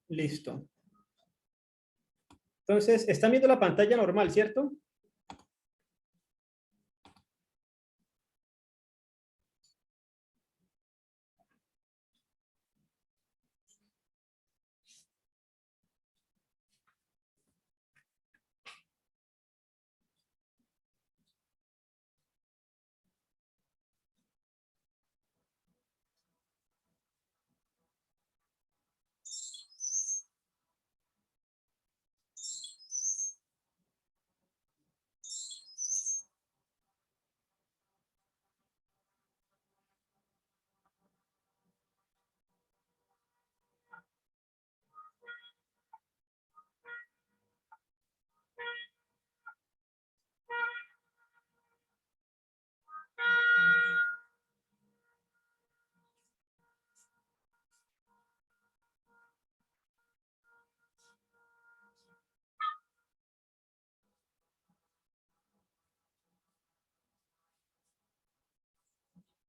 Listo. Entonces, están viendo la pantalla normal, ¿cierto?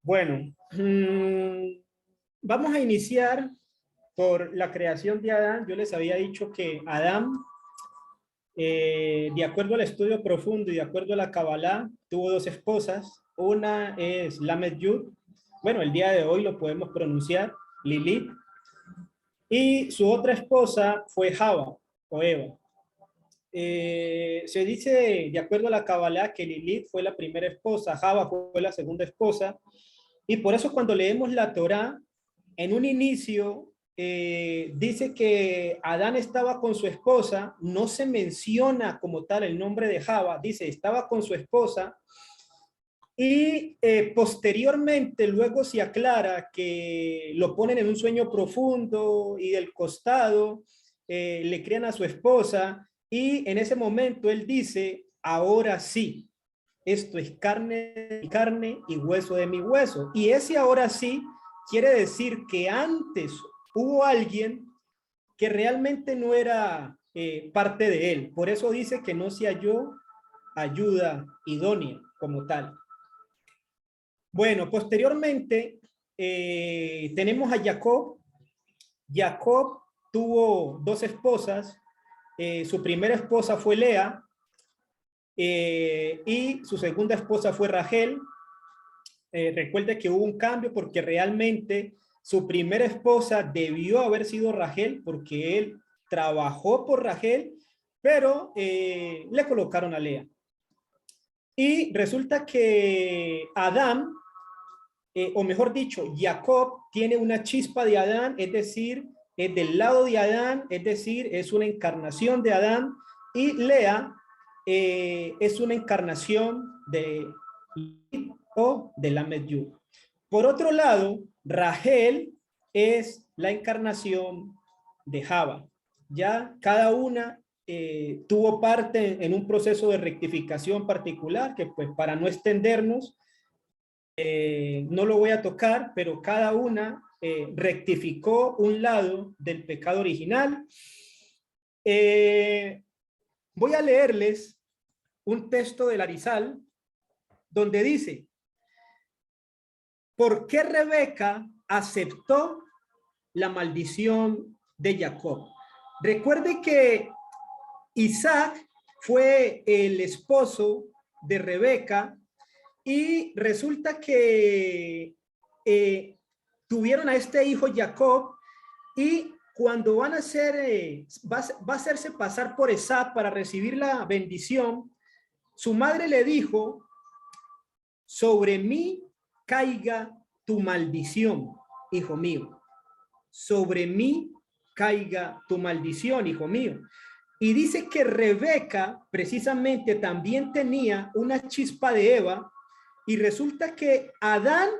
Bueno, vamos a iniciar por la creación de Adán. Yo les había dicho que Adán, de acuerdo al estudio profundo y de acuerdo a la Kabbalah, tuvo dos esposas. Una es Lamed Yud, bueno, el día de hoy lo podemos pronunciar, Lilith, y su otra esposa fue Java o Eva. Se dice, de acuerdo a la Kabbalah, que Lilith fue la primera esposa, Java fue la segunda esposa, y por eso cuando leemos la Torá, en un inicio dice que Adán estaba con su esposa, no se menciona como tal el nombre de Java, dice estaba con su esposa, y posteriormente luego se aclara que lo ponen en un sueño profundo y del costado le crían a su esposa, y en ese momento él dice, ahora sí, esto es carne, carne y hueso de mi hueso. Y ese ahora sí quiere decir que antes hubo alguien que realmente no era parte de él. Por eso dice que no se halló ayuda idónea como tal. Bueno, posteriormente tenemos a Jacob. Jacob tuvo dos esposas. Su primera esposa fue Lea y su segunda esposa fue Rachel. Recuerde que hubo un cambio porque realmente su primera esposa debió haber sido Rachel porque él trabajó por Rachel, pero le colocaron a Lea. Y resulta que Adán, o mejor dicho, Jacob tiene una chispa de Adán, es decir, es del lado de Adán, es decir, es una encarnación de Adán, y Lea es una encarnación de o de Lamed Yud. Por otro lado, Rachel es la encarnación de Java. Ya cada una tuvo parte en un proceso de rectificación particular que pues para no extendernos, no lo voy a tocar, pero cada una rectificó un lado del pecado original. Voy a leerles un texto del Arizal donde dice, ¿por qué Rebeca aceptó la maldición de Jacob? Recuerde que Isaac fue el esposo de Rebeca y resulta que tuvieron a este hijo Jacob, y cuando van a hacer, va a hacerse pasar por Esab para recibir la bendición, su madre le dijo, sobre mí caiga tu maldición, hijo mío. Sobre mí caiga tu maldición, hijo mío. Y dice que Rebeca precisamente también tenía una chispa de Eva, y resulta que Adán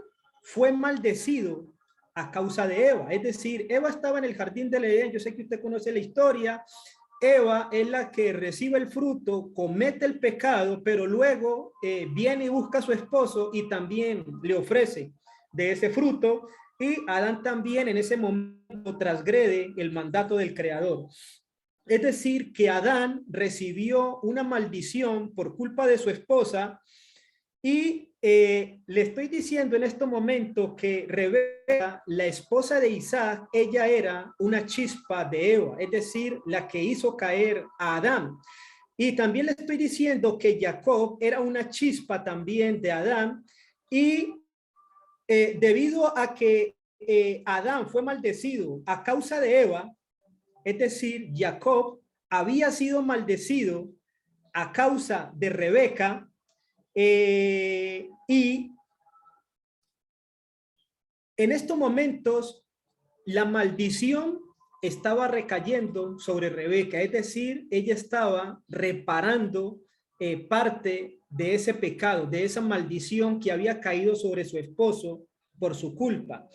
fue maldecido a causa de Eva. Es decir, Eva estaba en el jardín del Edén, yo sé que usted conoce la historia. Eva es la que recibe el fruto, comete el pecado, pero luego viene y busca a su esposo y también le ofrece de ese fruto, y Adán también en ese momento transgrede el mandato del Creador. Es decir, que Adán recibió una maldición por culpa de su esposa, Y le estoy diciendo en este momento que Rebeca, la esposa de Isaac, ella era una chispa de Eva, es decir, la que hizo caer a Adán. Y también le estoy diciendo que Jacob era una chispa también de Adán. Y debido a que Adán fue maldecido a causa de Eva, es decir, Jacob había sido maldecido a causa de Rebeca, y en estos momentos la maldición estaba recayendo sobre Rebeca, es decir, ella estaba reparando parte de ese pecado, de esa maldición que había caído sobre su esposo por su culpa.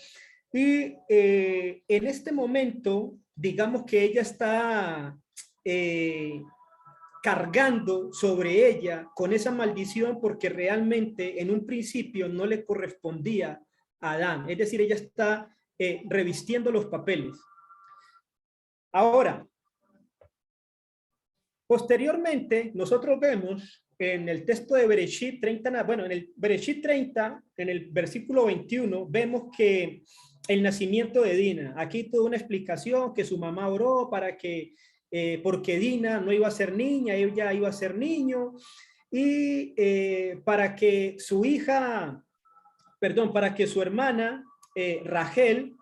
Y en este momento, digamos que ella está cargando sobre ella con esa maldición porque realmente en un principio no le correspondía a Adán. Es decir, ella está revistiendo los papeles. Ahora, posteriormente, nosotros vemos en el texto de Bereshit 30, bueno, en el Bereshit 30, en el versículo 21, vemos que el nacimiento de Dina, aquí toda una explicación que su mamá oró para que, porque Dina no iba a ser niña, ella iba a ser niño, y para que su hija, perdón, para que su hermana Rachel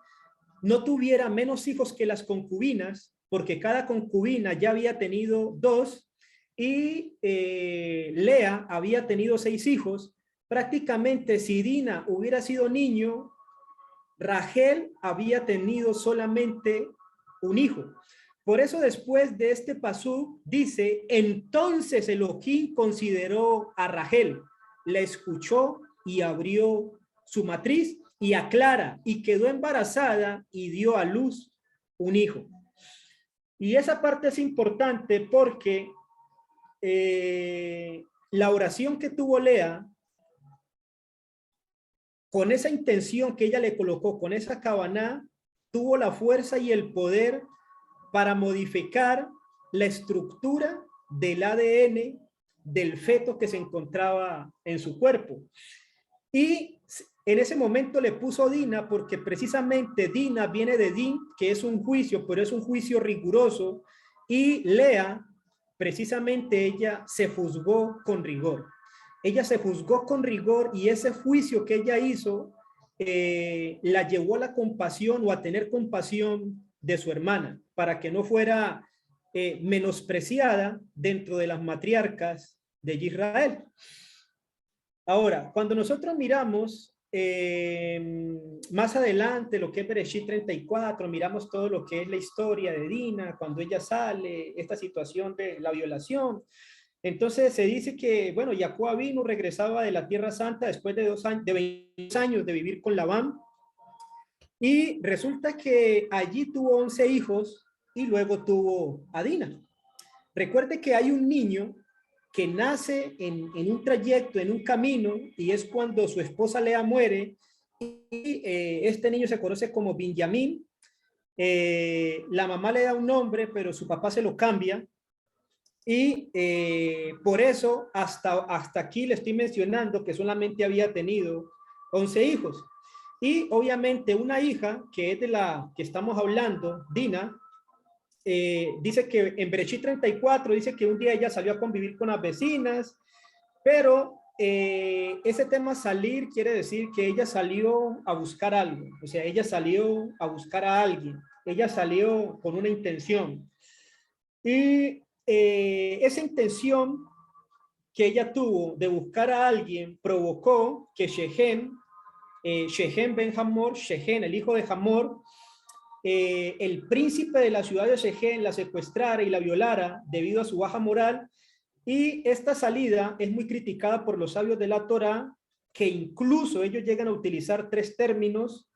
no tuviera menos hijos que las concubinas, porque cada concubina ya había tenido 2 y Lea había tenido 6 hijos. Prácticamente si Dina hubiera sido niño, Rachel había tenido solamente un hijo. Por eso después de este pasú dice, entonces Elohim consideró a Rachel, la escuchó y abrió su matriz, y aclara, y quedó embarazada y dio a luz un hijo. Y esa parte es importante porque la oración que tuvo Lea, con esa intención que ella le colocó, con esa cabaná, tuvo la fuerza y el poder para modificar la estructura del ADN del feto que se encontraba en su cuerpo. Y en ese momento le puso Dina porque precisamente Dina viene de Din, que es un juicio, pero es un juicio riguroso, y Lea, precisamente ella se juzgó con rigor. Ella se juzgó con rigor y ese juicio que ella hizo la llevó a la compasión o a tener compasión de su hermana para que no fuera menospreciada dentro de las matriarcas de Israel. Ahora, cuando nosotros miramos más adelante lo que es Bereshit 34, miramos todo lo que es la historia de Dina, cuando ella sale, esta situación de la violación. Entonces se dice que, bueno, Jacob vino, regresaba de la Tierra Santa después de 2 años, de 20 años de vivir con Labán, y resulta que allí tuvo 11 hijos y luego tuvo a Dina. Recuerde que hay un niño que nace en un trayecto, en un camino, y es cuando su esposa Lea muere, y este niño se conoce como Benjamín. La mamá le da un nombre, pero su papá se lo cambia, y por eso hasta aquí le estoy mencionando que solamente había tenido 11 hijos. Y obviamente una hija, que es de la que estamos hablando, Dina, dice que en Bereshit 34 dice que un día ella salió a convivir con las vecinas, pero ese tema salir quiere decir que ella salió a buscar algo, o sea, ella salió a buscar a alguien, ella salió con una intención. Y esa intención que ella tuvo de buscar a alguien provocó que Shechem ben Hamor, Shechem, el hijo de Hamor, el príncipe de la ciudad de Shechem, la secuestrara y la violara debido a su baja moral. Y esta salida es muy criticada por los sabios de la Torá, que incluso ellos llegan a utilizar 3 términos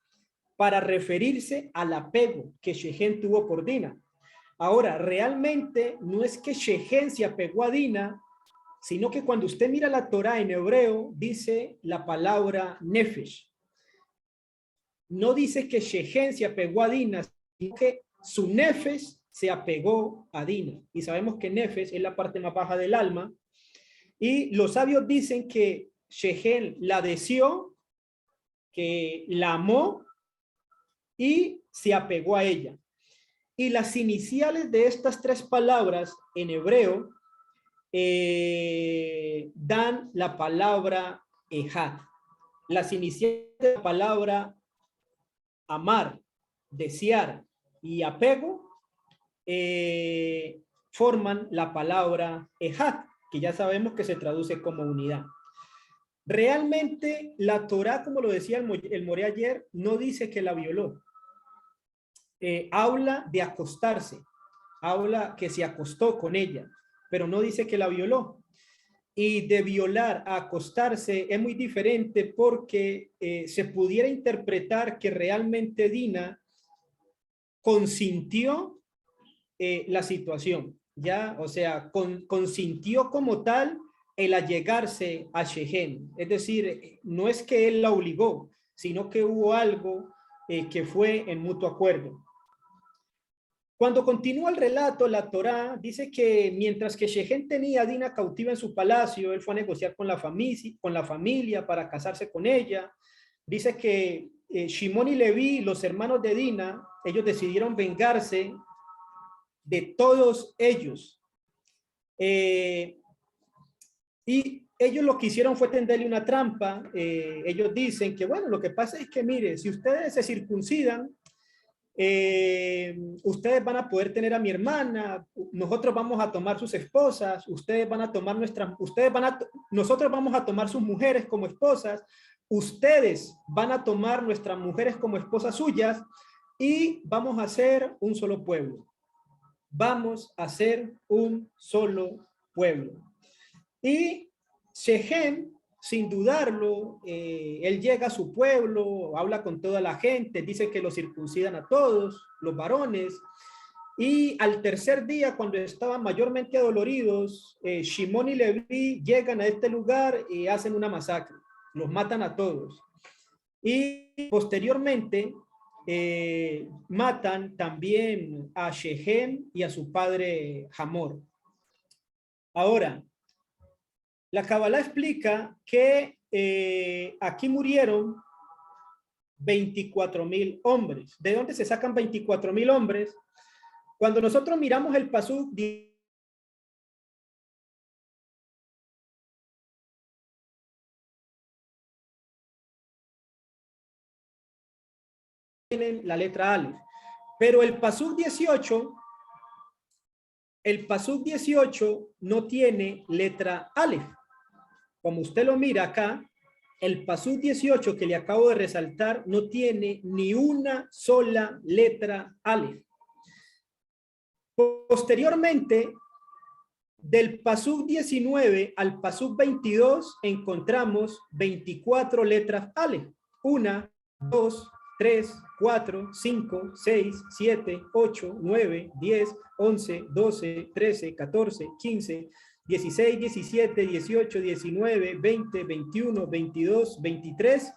para referirse al apego que Shechem tuvo por Dina. Ahora, realmente no es que Shechem se apegó a Dina, sino que cuando usted mira la Torá en hebreo, dice la palabra nefesh. No dice que Shechem se apegó a Dina, sino que su nefesh se apegó a Dina. Y sabemos que nefesh es la parte más baja del alma. Y los sabios dicen que Shechem la deseó, que la amó y se apegó a ella. Y las iniciales de estas tres palabras en hebreo dan la palabra Ejad. Las iniciales de la palabra amar, desear y apego forman la palabra Ejad, que ya sabemos que se traduce como unidad. Realmente la Torá, como lo decía el More ayer, no dice que la violó. Habla de acostarse, habla que se acostó con ella, pero no dice que la violó. Y de violar a acostarse es muy diferente, porque se pudiera interpretar que realmente Dina consintió la situación, ¿ya? O sea, consintió como tal el allegarse a Shechem. Es decir, no es que él la obligó, sino que hubo algo que fue en mutuo acuerdo. Cuando continúa el relato, la Torá dice que mientras que Shechem tenía a Dina cautiva en su palacio, él fue a negociar con la familia para casarse con ella. Dice que Shimón y Leví, los hermanos de Dina, ellos decidieron vengarse de todos ellos. Y ellos lo que hicieron fue tenderle una trampa. Ellos dicen que, bueno, lo que pasa es que, mire, si ustedes se circuncidan, ustedes van a poder tener a mi hermana, nosotros vamos a tomar sus esposas, ustedes van a tomar nosotros vamos a tomar sus mujeres como esposas, ustedes van a tomar nuestras mujeres como esposas suyas, y vamos a ser un solo pueblo. Vamos a ser un solo pueblo. Y Shechem, sin dudarlo, él llega a su pueblo, habla con toda la gente, dice que lo circuncidan a todos, los varones, y al tercer día, cuando estaban mayormente adoloridos, Shimón y Leví llegan a este lugar y hacen una masacre, los matan a todos. Y posteriormente matan también a Shechem y a su padre Hamor. Ahora, la Kabbalah explica que aquí murieron 24,000 hombres. ¿De dónde se sacan 24,000 hombres? Cuando nosotros miramos el pasuk, tienen la letra Aleph, pero el pasuk 18 no tiene letra Aleph. Como usted lo mira acá, el pasuk 18 que le acabo de resaltar no tiene ni una sola letra Aleph. Posteriormente, del pasuk 19 al pasuk 22 encontramos 24 letras Aleph. 1, 2, 3, 4, 5, 6, 7, 8, 9, 10, 11, 12, 13, 14, 15, 16, 17, 18, 19, 20, 21, 22, 23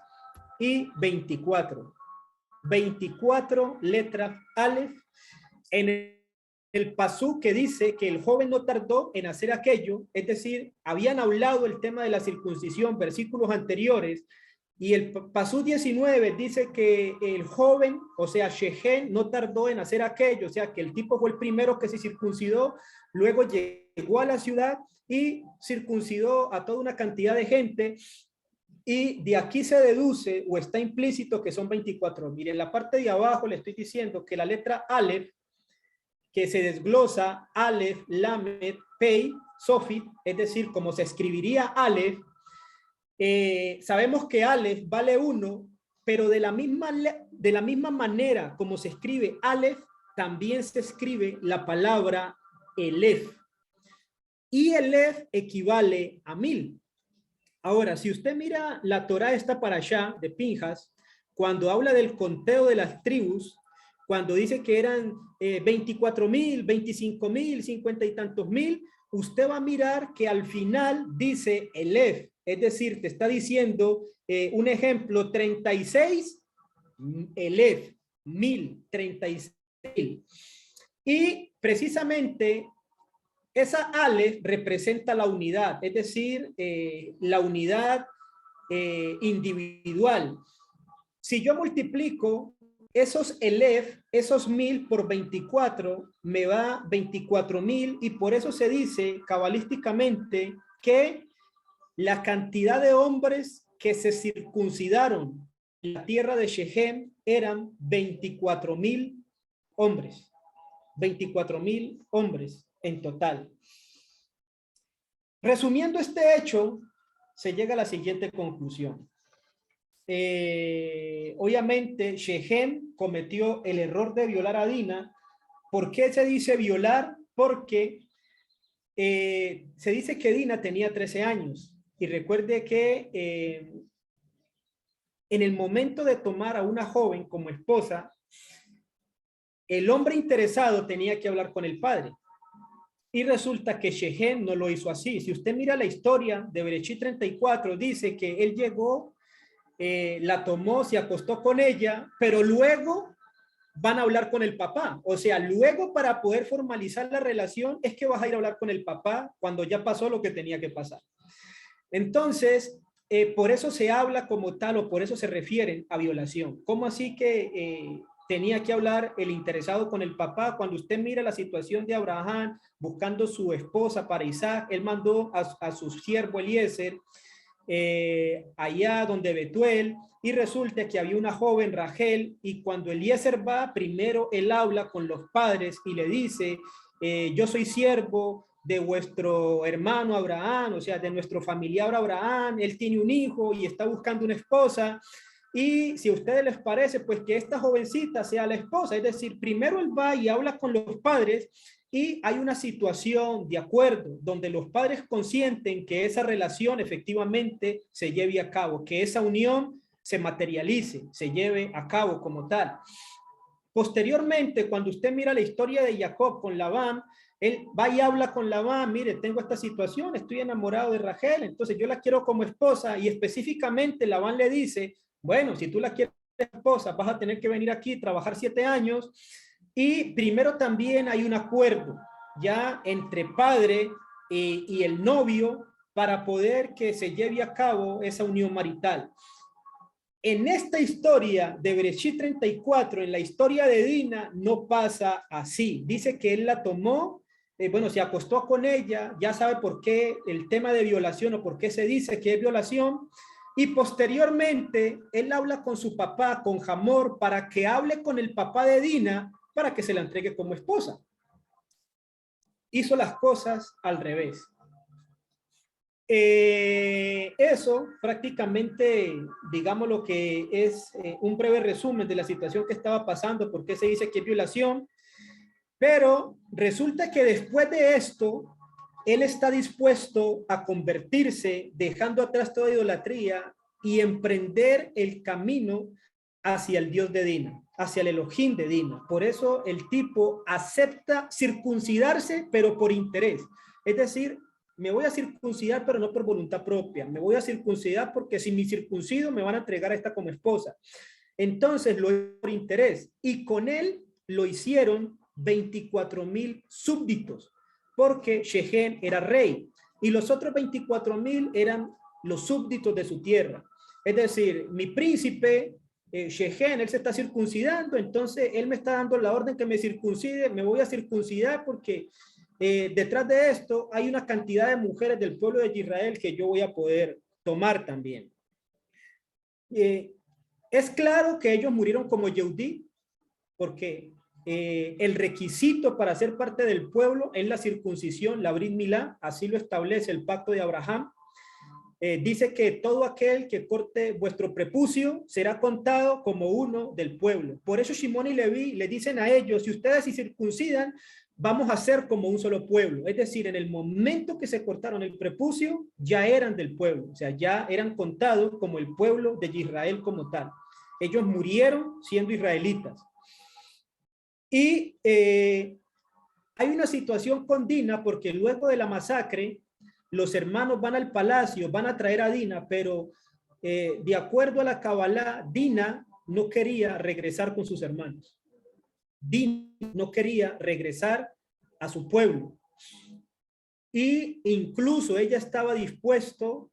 y 24. 24 letras Aleph en el pasú que dice que el joven no tardó en hacer aquello, es decir, habían hablado el tema de la circuncisión, versículos anteriores, y el pasú 19 dice que el joven, o sea, Shechem, no tardó en hacer aquello, o sea, que el tipo fue el primero que se circuncidó, luego llegó a la ciudad y circuncidó a toda una cantidad de gente, y de aquí se deduce, o está implícito, que son 24. Miren, en la parte de abajo le estoy diciendo que la letra Aleph, que se desglosa Aleph, Lamed, Pei, Sofit, es decir, como se escribiría Aleph, sabemos que Aleph vale 1, pero de la misma manera como se escribe Aleph, también se escribe la palabra Elef. Y Elef equivale a 1000. Ahora, si usted mira la Torá esta para allá de Pinjas, cuando habla del conteo de las tribus, cuando dice que eran 24,000, 25,000, 50 y tantos mil, usted va a mirar que al final dice Elef, es decir, te está diciendo un ejemplo, 36 Elef, 1000, 36,000. Y precisamente esa Aleph representa la unidad, es decir, la unidad individual. Si yo multiplico esos elef, esos 1000 por 24, me da 24.000 y por eso se dice cabalísticamente que la cantidad de hombres que se circuncidaron en la tierra de Shechem eran 24.000 hombres. 24.000 hombres en total. Resumiendo este hecho, se llega a la siguiente conclusión. Obviamente, Shechem cometió el error de violar a Dina. ¿Por qué se dice violar? Porque se dice que Dina tenía 13 años. Y recuerde que en el momento de tomar a una joven como esposa, el hombre interesado tenía que hablar con el padre. Y resulta que Shechem no lo hizo así. Si usted mira la historia de Bereshit 34, dice que él llegó, la tomó, se acostó con ella, pero luego van a hablar con el papá. O sea, luego para poder formalizar la relación es que vas a ir a hablar con el papá cuando ya pasó lo que tenía que pasar. Entonces, por eso se habla como tal o por eso se refieren a violación. ¿Cómo así que tenía que hablar el interesado con el papá? Cuando usted mira la situación de Abraham buscando su esposa para Isaac, él mandó a su siervo Eliezer allá donde Betuel, y resulta que había una joven Rachel, y cuando Eliezer va, primero él habla con los padres y le dice, yo soy siervo de vuestro hermano Abraham, o sea, de nuestro familiar Abraham, él tiene un hijo y está buscando una esposa, y si a ustedes les parece, pues que esta jovencita sea la esposa, es decir, primero él va y habla con los padres, y hay una situación de acuerdo donde los padres consienten que esa relación efectivamente se lleve a cabo, que esa unión se materialice, se lleve a cabo como tal. Posteriormente, cuando usted mira la historia de Jacob con Labán, él va y habla con Labán, mire, tengo esta situación, estoy enamorado de Rachel, entonces yo la quiero como esposa, y específicamente Labán le dice, bueno, si tú la quieres esposa, vas a tener que venir aquí, trabajar 7 años, y primero también hay un acuerdo ya entre padre y el novio para poder que se lleve a cabo esa unión marital. En esta historia de Bereshit 34, en la historia de Dina, no pasa así. Dice que él la tomó, bueno, se acostó con ella, ya sabe por qué el tema de violación o por qué se dice que es violación. Y posteriormente, él habla con su papá, con Hamor, para que hable con el papá de Dina, para que se la entregue como esposa. Hizo las cosas al revés. Eso prácticamente, digamos lo que es un breve resumen de la situación que estaba pasando, por qué se dice que es violación, pero resulta que después de esto, él está dispuesto a convertirse, dejando atrás toda idolatría y emprender el camino hacia el Dios de Dina, hacia el Elohim de Dina. Por eso el tipo acepta circuncidarse, pero por interés. Es decir, me voy a circuncidar, pero no por voluntad propia. Me voy a circuncidar porque si me circuncido me van a entregar a esta como esposa. Entonces lo hizo por interés. Y con él lo hicieron 24.000 súbditos, porque Shechem era rey. Y los otros 24.000 eran los súbditos de su tierra. Es decir, mi príncipe, Shechem, él se está circuncidando, entonces él me está dando la orden que me circuncide, me voy a circuncidar porque detrás de esto hay una cantidad de mujeres del pueblo de Israel que yo voy a poder tomar también. Es claro que ellos murieron como Yehudí, porque el requisito para ser parte del pueblo es la circuncisión, la Brit Milá, así lo establece el pacto de Abraham. Dice que todo aquel que corte vuestro prepucio será contado como uno del pueblo. Por eso Shimón y Leví le dicen a ellos, si ustedes se circuncidan, vamos a ser como un solo pueblo. Es decir, en el momento que se cortaron el prepucio, ya eran del pueblo, o sea, ya eran contados como el pueblo de Israel como tal. Ellos murieron siendo israelitas. Y hay una situación con Dina, porque luego de la masacre, los hermanos van al palacio, van a traer a Dina, pero de acuerdo a la Kabbalah, Dina no quería regresar con sus hermanos. Dina no quería regresar a su pueblo. Y incluso ella estaba dispuesto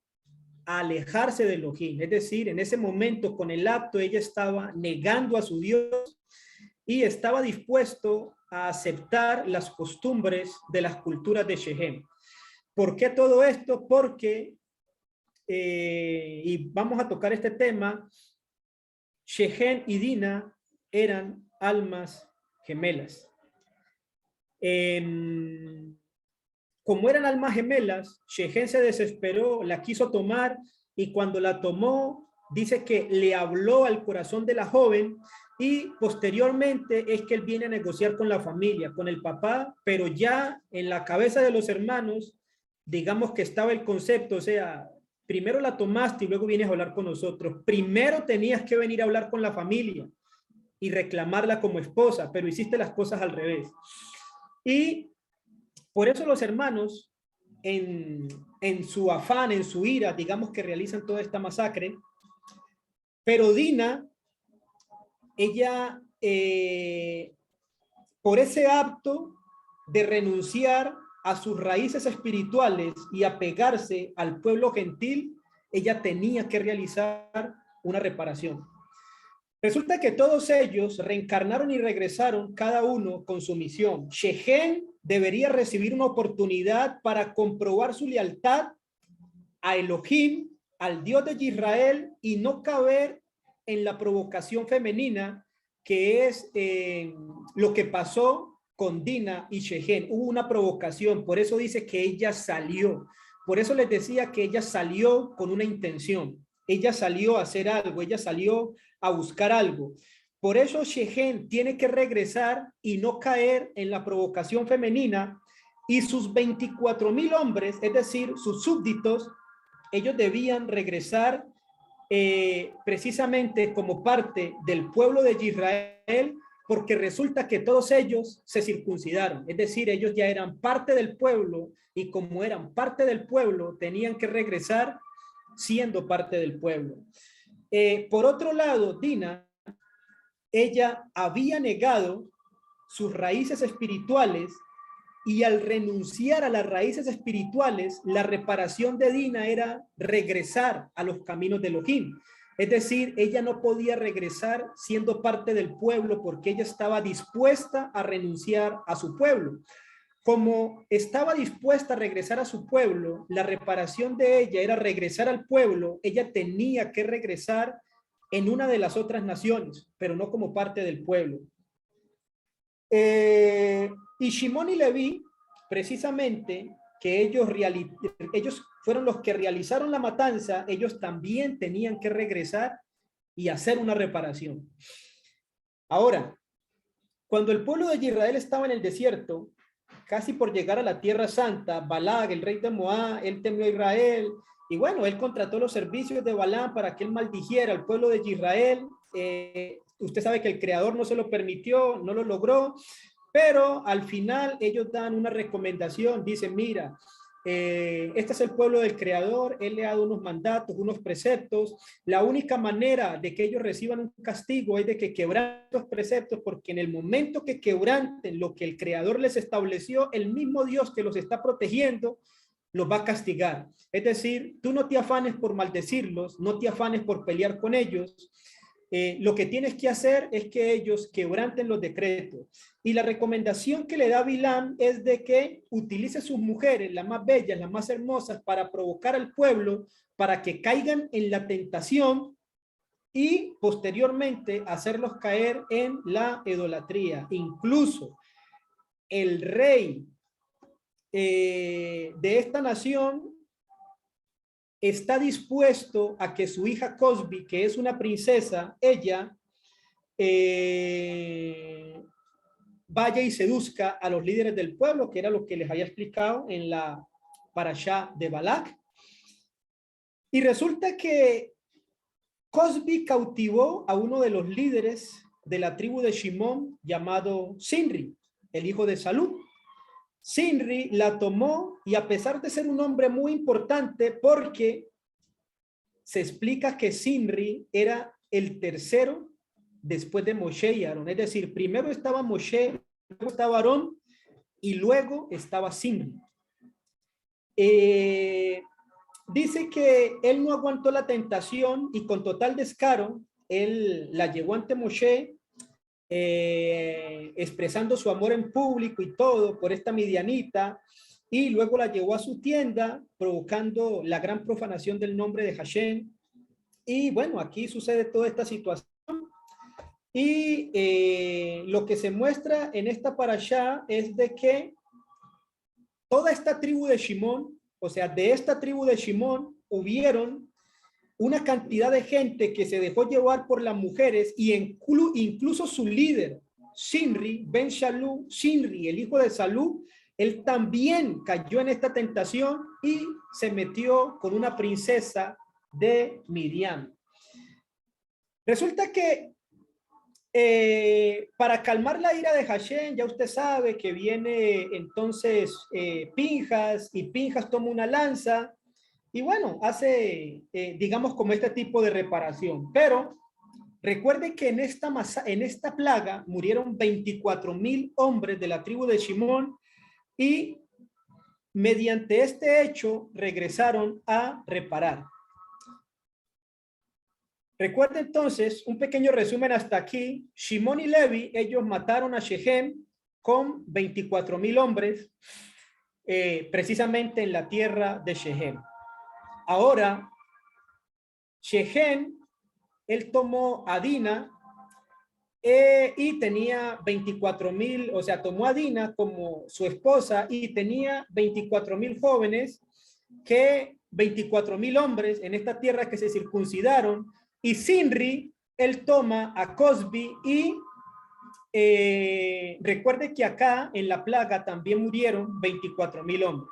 a alejarse de Elohim. Es decir, en ese momento con el acto ella estaba negando a su Dios y estaba dispuesto a aceptar las costumbres de las culturas de Shechem. ¿Por qué todo esto? Porque, y vamos a tocar este tema, Shechem y Dina eran almas gemelas. Como eran almas gemelas, Shechem se desesperó, la quiso tomar y cuando la tomó, dice que le habló al corazón de la joven y posteriormente es que él viene a negociar con la familia, con el papá, pero ya en la cabeza de los hermanos, digamos que estaba el concepto, o sea, primero la tomaste y luego vienes a hablar con nosotros. Primero tenías que venir a hablar con la familia y reclamarla como esposa, pero hiciste las cosas al revés. Y por eso los hermanos, en su afán, en su ira, digamos que realizan toda esta masacre, pero Dina, ella, por ese acto de renunciar a sus raíces espirituales y apegarse al pueblo gentil, ella tenía que realizar una reparación. Resulta que todos ellos reencarnaron y regresaron cada uno con su misión. Shechem debería recibir una oportunidad para comprobar su lealtad a Elohim, al Dios de Israel, y no caber en la provocación femenina, que es lo que pasó con Dina y Shechem. Hubo una provocación, por eso dice que ella salió. Por eso les decía que ella salió con una intención. Ella salió a hacer algo, ella salió a buscar algo. Por eso Shechem tiene que regresar y no caer en la provocación femenina, y sus 24,000 hombres, es decir, sus súbditos, ellos debían regresar precisamente como parte del pueblo de Israel, porque resulta que todos ellos se circuncidaron, es decir, ellos ya eran parte del pueblo y como eran parte del pueblo, tenían que regresar siendo parte del pueblo. Por otro lado, Dina, ella había negado sus raíces espirituales y al renunciar a las raíces espirituales, la reparación de Dina era regresar a los caminos de Elohim. Es decir, ella no podía regresar siendo parte del pueblo porque ella estaba dispuesta a renunciar a su pueblo. Como estaba dispuesta a regresar a su pueblo, la reparación de ella era regresar al pueblo, ella tenía que regresar en una de las otras naciones, pero no como parte del pueblo. Y Shimón y Leví, precisamente, que ellos fueron los que realizaron la matanza, ellos también tenían que regresar y hacer una reparación. Ahora, cuando el pueblo de Israel estaba en el desierto, casi por llegar a la Tierra Santa, Balag, el rey de Moab, él temió a Israel, y bueno, él contrató los servicios de Balaam para que él maldijera al pueblo de Israel. Usted sabe que el Creador no se lo permitió, no lo logró, pero al final ellos dan una recomendación, dicen, mira, este es el pueblo del Creador, él le ha dado unos mandatos, unos preceptos, la única manera de que ellos reciban un castigo es de que quebranten los preceptos, porque en el momento que quebranten lo que el Creador les estableció, el mismo Dios que los está protegiendo los va a castigar. Es decir, tú no te afanes por maldecirlos, no te afanes por pelear con ellos. Lo que tienes que hacer es que ellos quebranten los decretos. Y la recomendación que le da Bilam es de que utilice sus mujeres, las más bellas, las más hermosas, para provocar al pueblo, para que caigan en la tentación y posteriormente hacerlos caer en la idolatría. Incluso el rey de esta nación está dispuesto a que su hija Cosbi, que es una princesa, ella vaya y seduzca a los líderes del pueblo, que era lo que les había explicado en la parashá de Balak. Y resulta que Cosbi cautivó a uno de los líderes de la tribu de Shimón llamado Sinri, el hijo de Salú. Sinri la tomó y a pesar de ser un hombre muy importante, porque se explica que Sinri era el tercero después de Moshe y Aarón. Es decir, primero estaba Moshe, luego estaba Aarón y luego estaba Sinri. dice que él no aguantó la tentación y con total descaro, él la llevó ante Moshe, expresando su amor en público y todo por esta midianita, y luego la llevó a su tienda, provocando la gran profanación del nombre de Hashem. Y bueno, aquí sucede toda esta situación. Y lo que se muestra en esta parashá es de que toda esta tribu de Shimón, o sea, de esta tribu de Shimón, hubieron una cantidad de gente que se dejó llevar por las mujeres y incluso su líder, Shinri, Ben Shalú, Shinri, el hijo de Salú, él también cayó en esta tentación y se metió con una princesa de Miriam. Resulta que para calmar la ira de Hashem, ya usted sabe que viene entonces Pinjas, y Pinjas toma una lanza y bueno, hace, digamos, como este tipo de reparación. Pero recuerde que en esta plaga murieron 24,000 hombres de la tribu de Shimón y mediante este hecho regresaron a reparar. Recuerde entonces, un pequeño resumen hasta aquí. Shimón y Levi, ellos mataron a Shechem con 24,000 hombres, precisamente en la tierra de Shechem. Ahora, Shechem, él tomó a Dina y tenía 24,000, o sea, tomó a Dina como su esposa y tenía 24,000 jóvenes, que 24,000 hombres en esta tierra que se circuncidaron. Y Sinri, él toma a Cosbi y recuerde que acá en la plaga también murieron 24,000 hombres.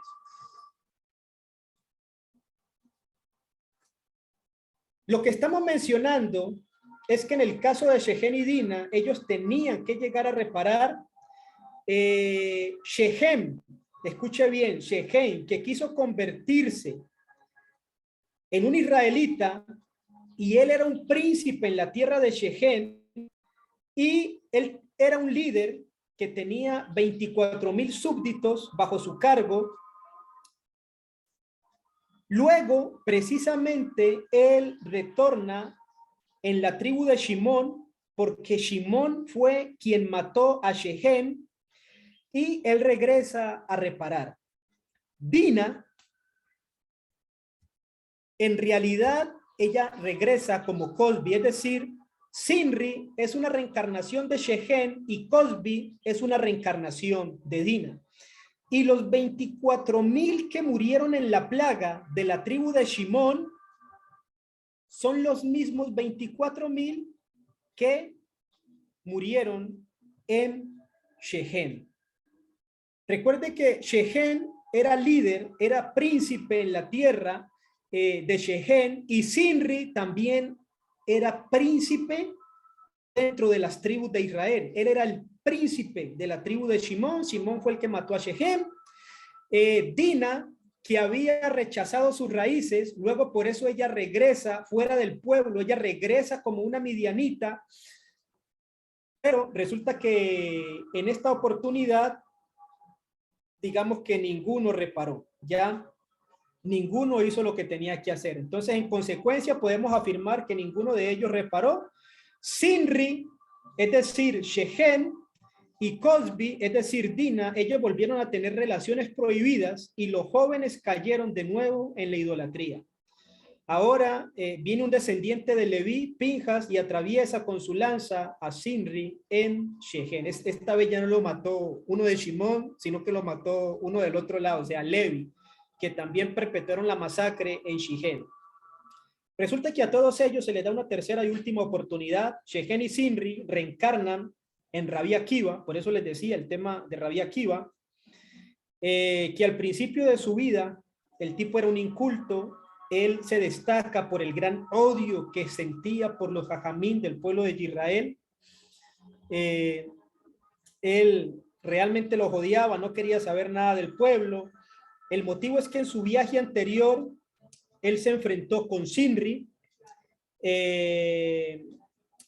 Lo que estamos mencionando es que en el caso de Shechem y Dina, ellos tenían que llegar a reparar. Shechem, escuche bien, Shechem, que quiso convertirse en un israelita, y él era un príncipe en la tierra de Shechem, y él era un líder que tenía 24,000 súbditos bajo su cargo. Luego, precisamente, él retorna en la tribu de Shimón, porque Shimón fue quien mató a Shechem, y él regresa a reparar. Dina, en realidad, ella regresa como Cosbi, es decir, Sinri es una reencarnación de Shechem y Cosbi es una reencarnación de Dina. Y los 24,000 que murieron en la plaga de la tribu de Shimón son los mismos 24,000 que murieron en Shechem. Recuerde que Shechem era líder, era príncipe en la tierra de Shechem, y Sinri también era príncipe dentro de las tribus de Israel. Él era el príncipe de la tribu de Shimón. Shimón fue el que mató a Shechem. Dina, que había rechazado sus raíces, luego por eso ella regresa fuera del pueblo, ella regresa como una midianita, pero resulta que en esta oportunidad, digamos que ninguno reparó, ya ninguno hizo lo que tenía que hacer. Entonces, en consecuencia, podemos afirmar que ninguno de ellos reparó. Sinri, es decir, Shechem, y Cosbi, es decir, Dina, ellos volvieron a tener relaciones prohibidas y los jóvenes cayeron de nuevo en la idolatría. Ahora viene un descendiente de Leví, Pinjas, y atraviesa con su lanza a Sinri en Shechem. Esta vez ya no lo mató uno de Shimón, sino que lo mató uno del otro lado, o sea, Leví, que también perpetraron la masacre en Shechem. Resulta que a todos ellos se les da una tercera y última oportunidad. Shechem y Sinri reencarnan en Rabí Akiva, por eso les decía el tema de Rabí Akiva, que al principio de su vida el tipo era un inculto. Él se destaca por el gran odio que sentía por los jajamín del pueblo de Israel. Él realmente los odiaba, no quería saber nada del pueblo. El motivo es que en su viaje anterior él se enfrentó con Sinri.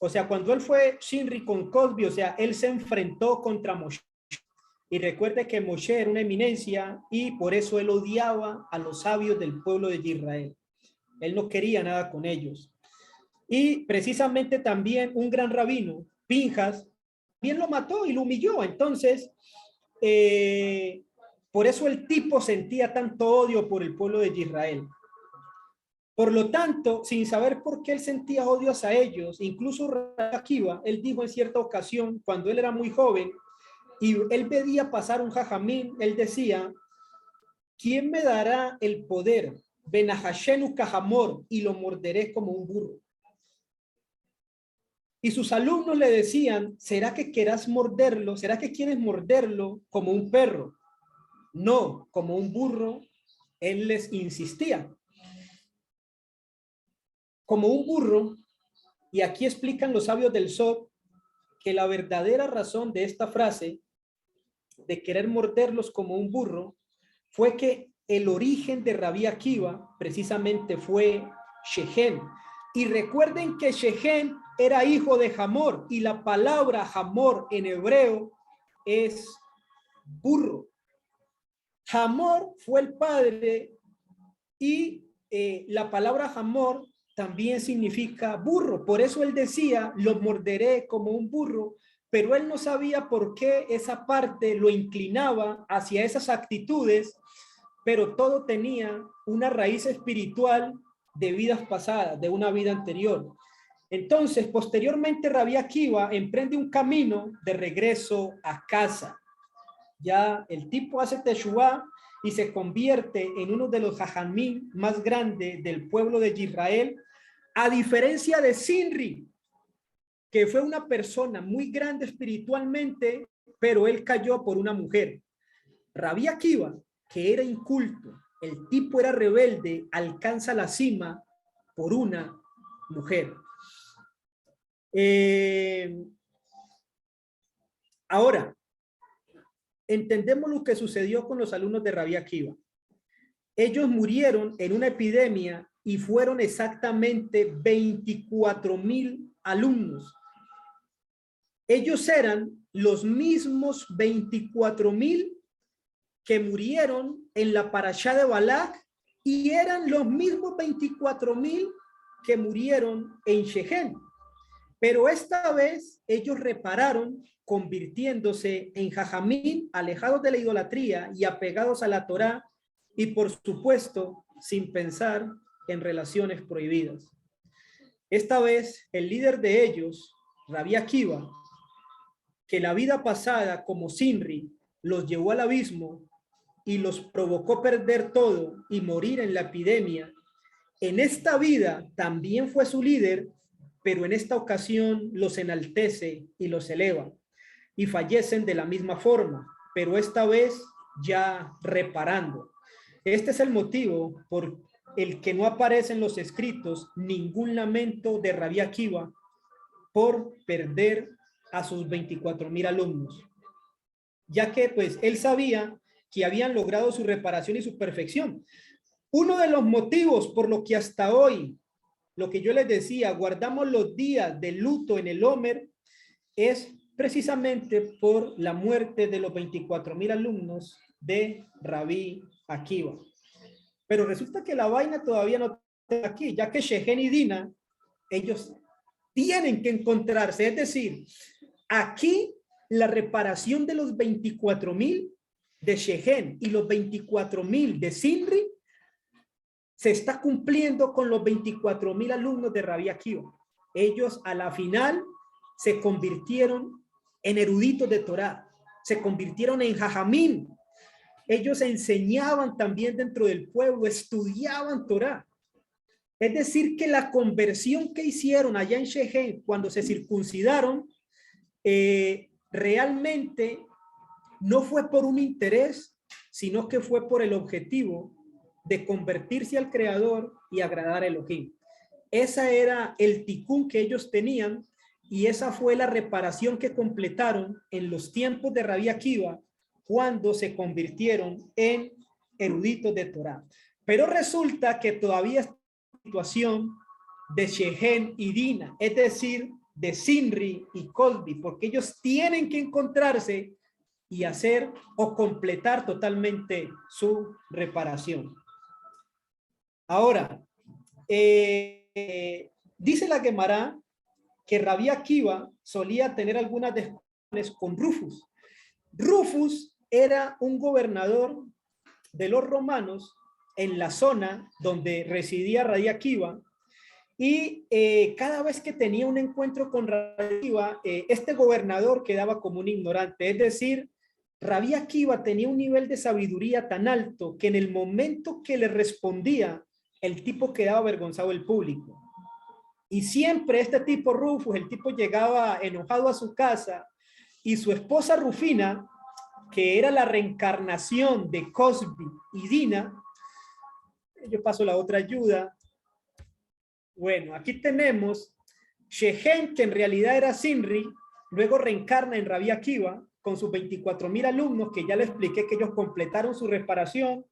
O sea, cuando él fue Sinri con Cosbi, o sea, él se enfrentó contra Moshe. Y recuerde que Moshe era una eminencia y por eso él odiaba a los sabios del pueblo de Israel. Él no quería nada con ellos. Y precisamente también un gran rabino, Pinjas, bien lo mató y lo humilló. Entonces, por eso el tipo sentía tanto odio por el pueblo de Israel. Por lo tanto, sin saber por qué él sentía odio hacia ellos, incluso Rabbi Akiva, él dijo en cierta ocasión, cuando él era muy joven, y él veía pasar un jajamín, él decía, ¿quién me dará el poder? Benahashenu Kahamor, y lo morderé como un burro. Y sus alumnos le decían, ¿será que querás morderlo? ¿Será que quieres morderlo como un perro? No, como un burro. Él les insistía. Como un burro, y aquí explican los sabios del Sod que la verdadera razón de esta frase, de querer morderlos como un burro, fue que el origen de Rabí Akiva precisamente fue Shechem. Y recuerden que Shechem era hijo de Hamor, y la palabra Hamor en hebreo es burro. Hamor fue el padre y la palabra Hamor también significa burro. Por eso él decía, lo morderé como un burro, pero él no sabía por qué esa parte lo inclinaba hacia esas actitudes, pero todo tenía una raíz espiritual de vidas pasadas, de una vida anterior. Entonces, posteriormente, Rabí Akiva emprende un camino de regreso a casa. Ya el tipo hace Teshuvá y se convierte en uno de los jajamín más grandes del pueblo de Israel, a diferencia de Sinri, que fue una persona muy grande espiritualmente, pero él cayó por una mujer. Rabí Akiva, que era inculto, el tipo era rebelde, alcanza la cima por una mujer. Ahora, entendemos lo que sucedió con los alumnos de Rabí Akiva. Ellos murieron en una epidemia y fueron exactamente 24,000 alumnos. Ellos eran los mismos 24,000 que murieron en la parashá de Balak y eran los mismos 24,000 que murieron en Shechem. Pero esta vez ellos repararon convirtiéndose en jajamín, alejados de la idolatría y apegados a la Torá, y por supuesto sin pensar en relaciones prohibidas. Esta vez el líder de ellos, Rabí Akiva, que la vida pasada como Sinri los llevó al abismo y los provocó perder todo y morir en la epidemia, en esta vida también fue su líder, pero en esta ocasión los enaltece y los eleva y fallecen de la misma forma, pero esta vez ya reparando. Este es el motivo por el que no aparece en los escritos ningún lamento de Rabí Akiva por perder a sus 24,000 alumnos, ya que pues él sabía que habían logrado su reparación y su perfección. Uno de los motivos por lo que hasta hoy, lo que yo les decía, guardamos los días de luto en el Omer, es precisamente por la muerte de los 24,000 alumnos de Rabí Akiva. Pero resulta que la vaina todavía no está aquí, ya que Shechem y Dina, ellos tienen que encontrarse. Es decir, aquí la reparación de los 24,000 de Shechem y los 24,000 de Sinri se está cumpliendo con los 24,000 alumnos de Rabí Akiva. Ellos a la final se convirtieron en eruditos de Torá, se convirtieron en jajamín. Ellos enseñaban también dentro del pueblo, estudiaban Torá. Es decir, que la conversión que hicieron allá en Shechem cuando se circuncidaron, realmente no fue por un interés, sino que fue por el objetivo de convertirse al Creador y agradar a Elohim. Esa era el ticún que ellos tenían y esa fue la reparación que completaron en los tiempos de Rabí Akiva cuando se convirtieron en eruditos de Torá. Pero resulta que todavía es la situación de Shechem y Dina, es decir, de Sinri y Colby, porque ellos tienen que encontrarse y hacer o completar totalmente su reparación. Ahora, dice la Gemara que Rabí Akiva solía tener algunas discusiones con Rufus. Rufus era un gobernador de los romanos en la zona donde residía Rabí Akiva, y cada vez que tenía un encuentro con Rabí Akiva, este gobernador quedaba como un ignorante. Es decir, Rabí Akiva tenía un nivel de sabiduría tan alto que en el momento que le respondía, el tipo quedaba avergonzado del público. Y siempre este tipo Rufus, el tipo llegaba enojado a su casa, y su esposa Rufina, que era la reencarnación de Cosby y Dina. Yo paso la otra ayuda. Bueno, aquí tenemos Shechem, que en realidad era Sinri, luego reencarna en Rabí Akiva con sus 24,000 alumnos, que ya le expliqué que ellos completaron su reparación,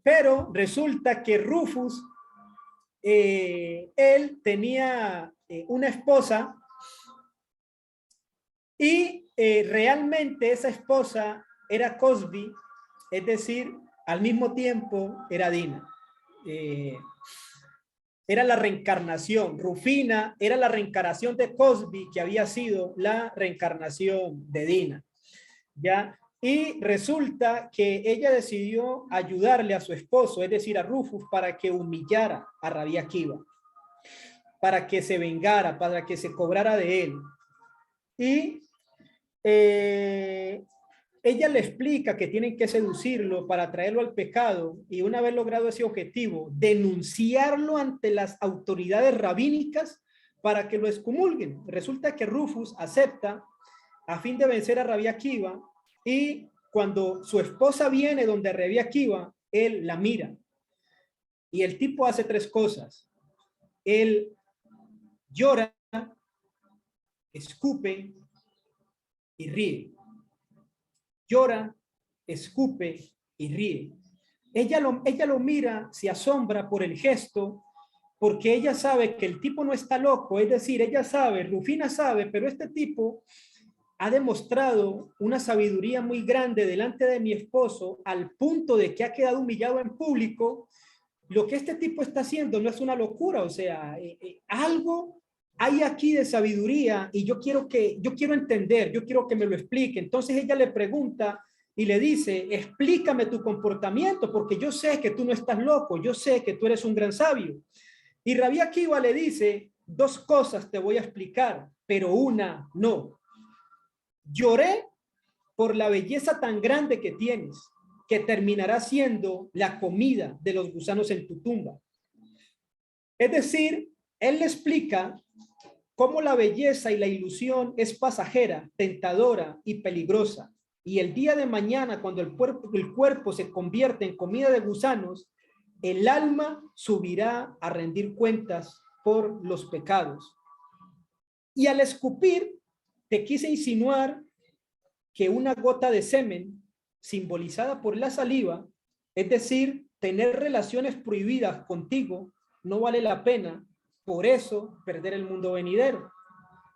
pero resulta que Rufus, él tenía una esposa, y realmente esa esposa era Cosby, es decir, al mismo tiempo era Dina. Era la reencarnación. Rufina era la reencarnación de Cosby, que había sido la reencarnación de Dina. ¿Ya? Y resulta que ella decidió ayudarle a su esposo, es decir, a Rufus, para que humillara a Rabí Akiva, para que se vengara, para que se cobrara de él. Y ella le explica que tienen que seducirlo para traerlo al pecado, y una vez logrado ese objetivo, denunciarlo ante las autoridades rabínicas para que lo excomulguen. Resulta que Rufus acepta a fin de vencer a Rabí Akiva, y cuando su esposa viene donde Rabí Akiva, él la mira, y el tipo hace tres cosas. Él llora, escupe y ríe. Llora, escupe y ríe. Ella lo mira, se asombra por el gesto, porque ella sabe que el tipo no está loco. Es decir, ella sabe, Rufina sabe, pero este tipo ha demostrado una sabiduría muy grande delante de mi esposo, al punto de que ha quedado humillado en público. Lo que este tipo está haciendo no es una locura, o sea, algo hay aquí de sabiduría, y yo quiero entender, yo quiero que me lo explique. Entonces ella le pregunta y le dice: explícame tu comportamiento, porque yo sé que tú no estás loco, yo sé que tú eres un gran sabio. Y Rabí Akiva le dice: dos cosas te voy a explicar, pero una no. Lloré por la belleza tan grande que tienes, que terminará siendo la comida de los gusanos en tu tumba. Es decir, él le explica cómo la belleza y la ilusión es pasajera, tentadora y peligrosa. Y el día de mañana, cuando el cuerpo se convierte en comida de gusanos, el alma subirá a rendir cuentas por los pecados. Y al escupir, te quise insinuar que una gota de semen, simbolizada por la saliva, es decir, tener relaciones prohibidas contigo, no vale la pena. Por eso, perder el mundo venidero.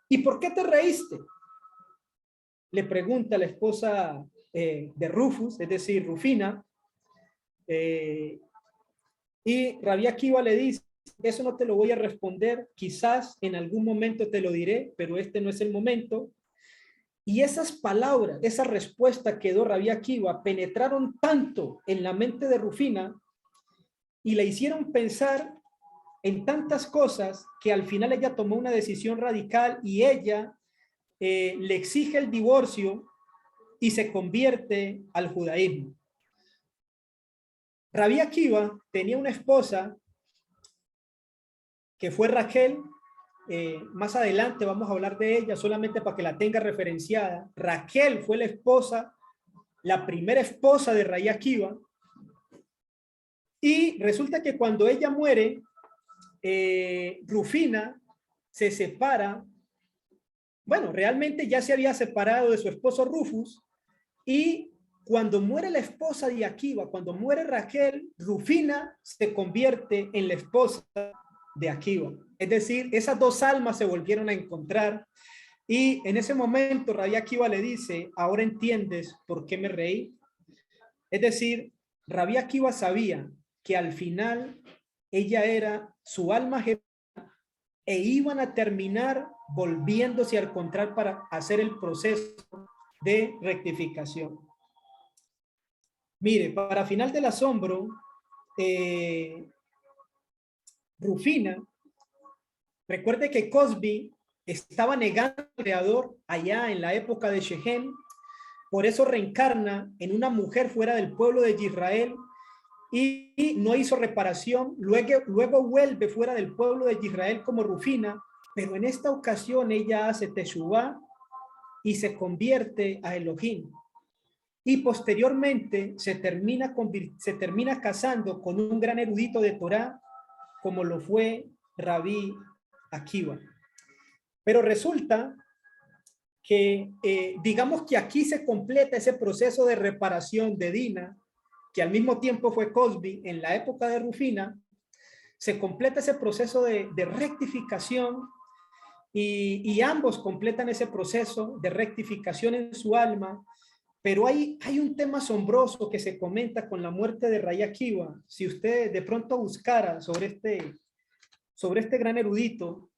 ¿Y por qué te reíste?, le pregunta la esposa de Rufus, es decir, Rufina. Y Rabí Akiva le dice: eso no te lo voy a responder, quizás en algún momento te lo diré, pero este no es el momento. Y esas palabras, esa respuesta que dio Rabí Akiva penetraron tanto en la mente de Rufina y le hicieron pensar en tantas cosas, que al final ella tomó una decisión radical, y ella le exige el divorcio y se convierte al judaísmo. Rabí Akiva tenía una esposa que fue Raquel. Más adelante vamos a hablar de ella, solamente para que la tenga referenciada. Raquel fue la esposa, la primera esposa de Rabí Akiva, y resulta que cuando ella muere, Rufina se separa. Bueno, realmente ya se había separado de su esposo Rufus, y cuando muere la esposa de Akiva, cuando muere Raquel, Rufina se convierte en la esposa de Akiva. Es decir, esas dos almas se volvieron a encontrar, Y en ese momento Rabí Akiva le dice, ahora entiendes por qué me reí. Es decir, Rabí Akiva sabía que al final ella era su alma gemela e iban a terminar volviéndose a encontrar para hacer el proceso de rectificación. Mire, para final del asombro, Rufina, recuerde que Cosby estaba negando al creador allá en la época de Shechem, por eso reencarna en una mujer fuera del pueblo de Israel y no hizo reparación, luego vuelve fuera del pueblo de Israel como Rufina, pero en esta ocasión ella hace teshuvá y se convierte a Elohim. Y posteriormente se termina casando con un gran erudito de Torá, como lo fue Rabí Akiva. Pero resulta que, digamos que aquí se completa ese proceso de reparación de Dina, que al mismo tiempo fue Cosby en la época de Rufina, se completa ese proceso de rectificación y ambos completan ese proceso de rectificación en su alma. Pero hay un tema asombroso que se comenta con la muerte de Rabí Akiva. Si usted de pronto buscara sobre este gran erudito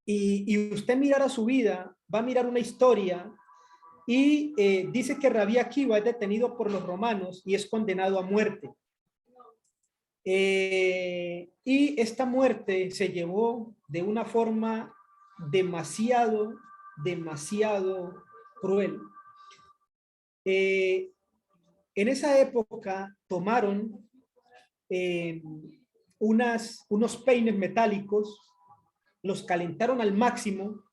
y usted mirara su vida, va a mirar una historia y dice que Rabí Akiva es detenido por los romanos y es condenado a muerte. Y esta muerte se llevó de una forma demasiado cruel. En esa época tomaron unos peines metálicos, los calentaron al máximo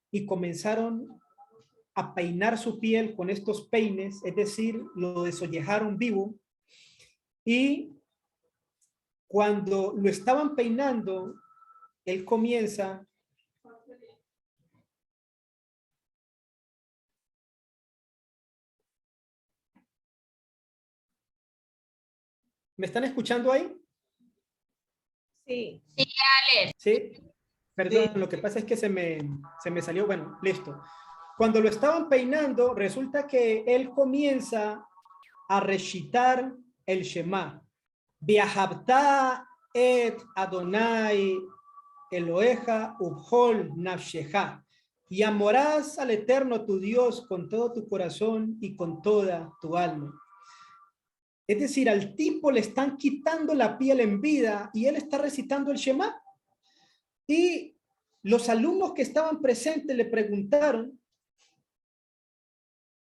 y comenzaron a peinar su piel con estos peines, es decir, lo desollejaron vivo. Y cuando lo estaban peinando, él comienza ¿Me están escuchando ahí? Sí. Sí, Alex. Sí. Perdón, lo que pasa es que se me salió. Bueno, listo. Cuando lo estaban peinando, resulta que él comienza a recitar el Shema. Viahabta et Adonai Eloheja ubhol nafsheja. Y amorás al Eterno tu Dios con todo tu corazón y con toda tu alma. Es decir, al tipo le están quitando la piel en vida y él está recitando el Shema. Y los alumnos que estaban presentes le preguntaron,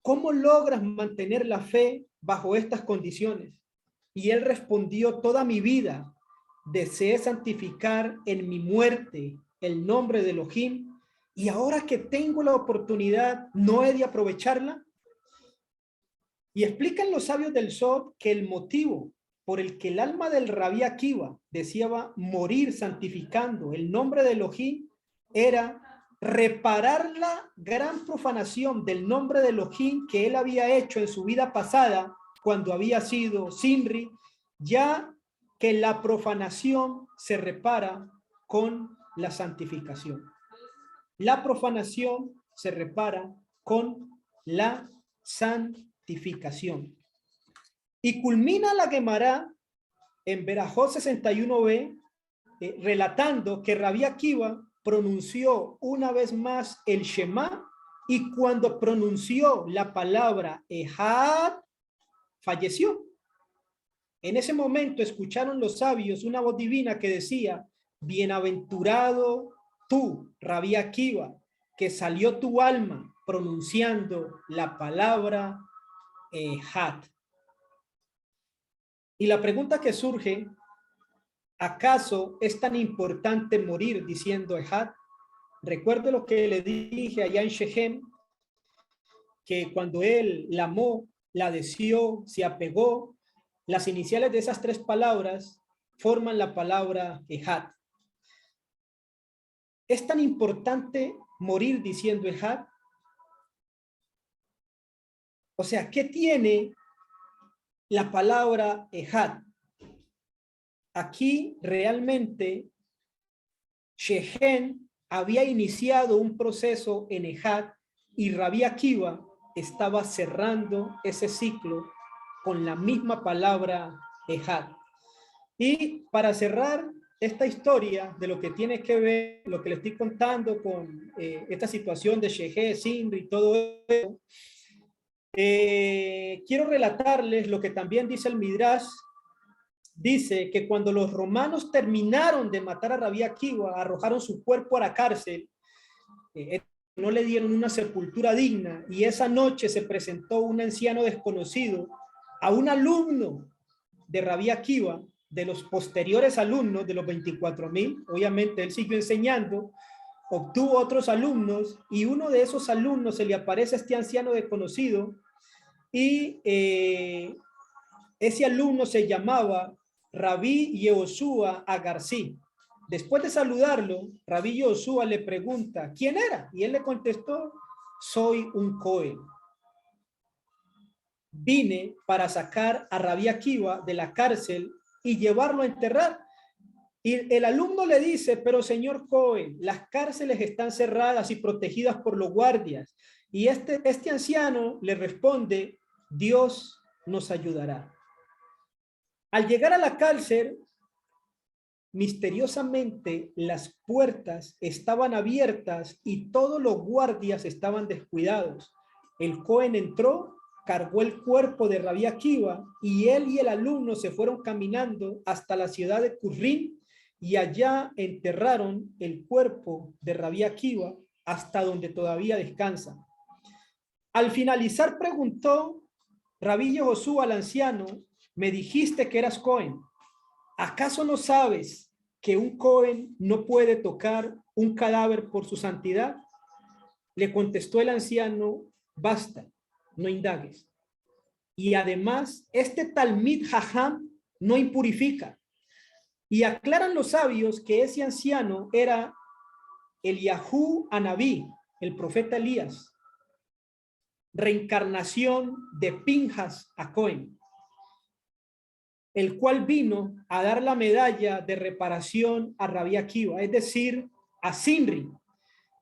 ¿cómo logras mantener la fe bajo estas condiciones? Y él respondió, toda mi vida deseé santificar en mi muerte el nombre de Elohim, y ahora que tengo la oportunidad, ¿no he de aprovecharla? Y explican los sabios del Sod que el motivo por el que el alma del Rabí Akiva deseaba morir santificando el nombre de Elohim era reparar la gran profanación del nombre de Elohim que él había hecho en su vida pasada cuando había sido Sinri, ya que la profanación se repara con la santificación. La profanación se repara con la santificación. Y culmina la Gemara en Berajot 61b, relatando que Rabí Akiva pronunció una vez más el Shema, y cuando pronunció la palabra Ehad, falleció. En ese momento escucharon los sabios una voz divina que decía, bienaventurado tú, Rabí Akiva, que salió tu alma pronunciando la palabra Ehad. Y la pregunta que surge, ¿acaso es tan importante morir diciendo Ehad? Recuerde lo que le dije allá en Shechem, que cuando él la amó, la deseó, se apegó, las iniciales de esas tres palabras forman la palabra Ehad. ¿Es tan importante morir diciendo Ehad? O sea, ¿qué tiene la palabra Ehad? Aquí realmente Shechem había iniciado un proceso en Ejat y Rabí Akiva estaba cerrando ese ciclo con la misma palabra Ejat. Y para cerrar esta historia de lo que tiene que ver, lo que le estoy contando con esta situación de Shehe, Simri y todo eso, quiero relatarles lo que también dice el Midrash. Dice que cuando los romanos terminaron de matar a Rabí Akiva, arrojaron su cuerpo a la cárcel, no le dieron una sepultura digna, y esa noche se presentó un anciano desconocido a un alumno de Rabí Akiva, de los posteriores alumnos de los 24,000. Obviamente él siguió enseñando, obtuvo otros alumnos, y uno de esos alumnos se le aparece a este anciano desconocido, y ese alumno se llamaba Rabí Yehoshua Agarcí. Después de saludarlo, Rabí Yehoshua le pregunta, ¿quién era? Y él le contestó, soy un Cohen. Vine para sacar a Rabí Akiva de la cárcel y llevarlo a enterrar. Y el alumno le dice, pero señor Cohen, las cárceles están cerradas y protegidas por los guardias. Y este anciano le responde, Dios nos ayudará. Al llegar a la cárcel, misteriosamente las puertas estaban abiertas y todos los guardias estaban descuidados. El Cohen entró, cargó el cuerpo de Rabí Akiva y él y el alumno se fueron caminando hasta la ciudad de Qurrim y allá enterraron el cuerpo de Rabí Akiva hasta donde todavía descansa. Al finalizar preguntó Rabí Yehoshua al anciano, me dijiste que eras Cohen. ¿Acaso no sabes que un Cohen no puede tocar un cadáver por su santidad? Le contestó el anciano, basta, no indagues. Y además, este Talmid Jajam no impurifica. Y aclaran los sabios que ese anciano era Eliyahu Anabí, el profeta Elías, reencarnación de Pinjas a Cohen, el cual vino a dar la medalla de reparación a Rabí Akiva, es decir, a Simri,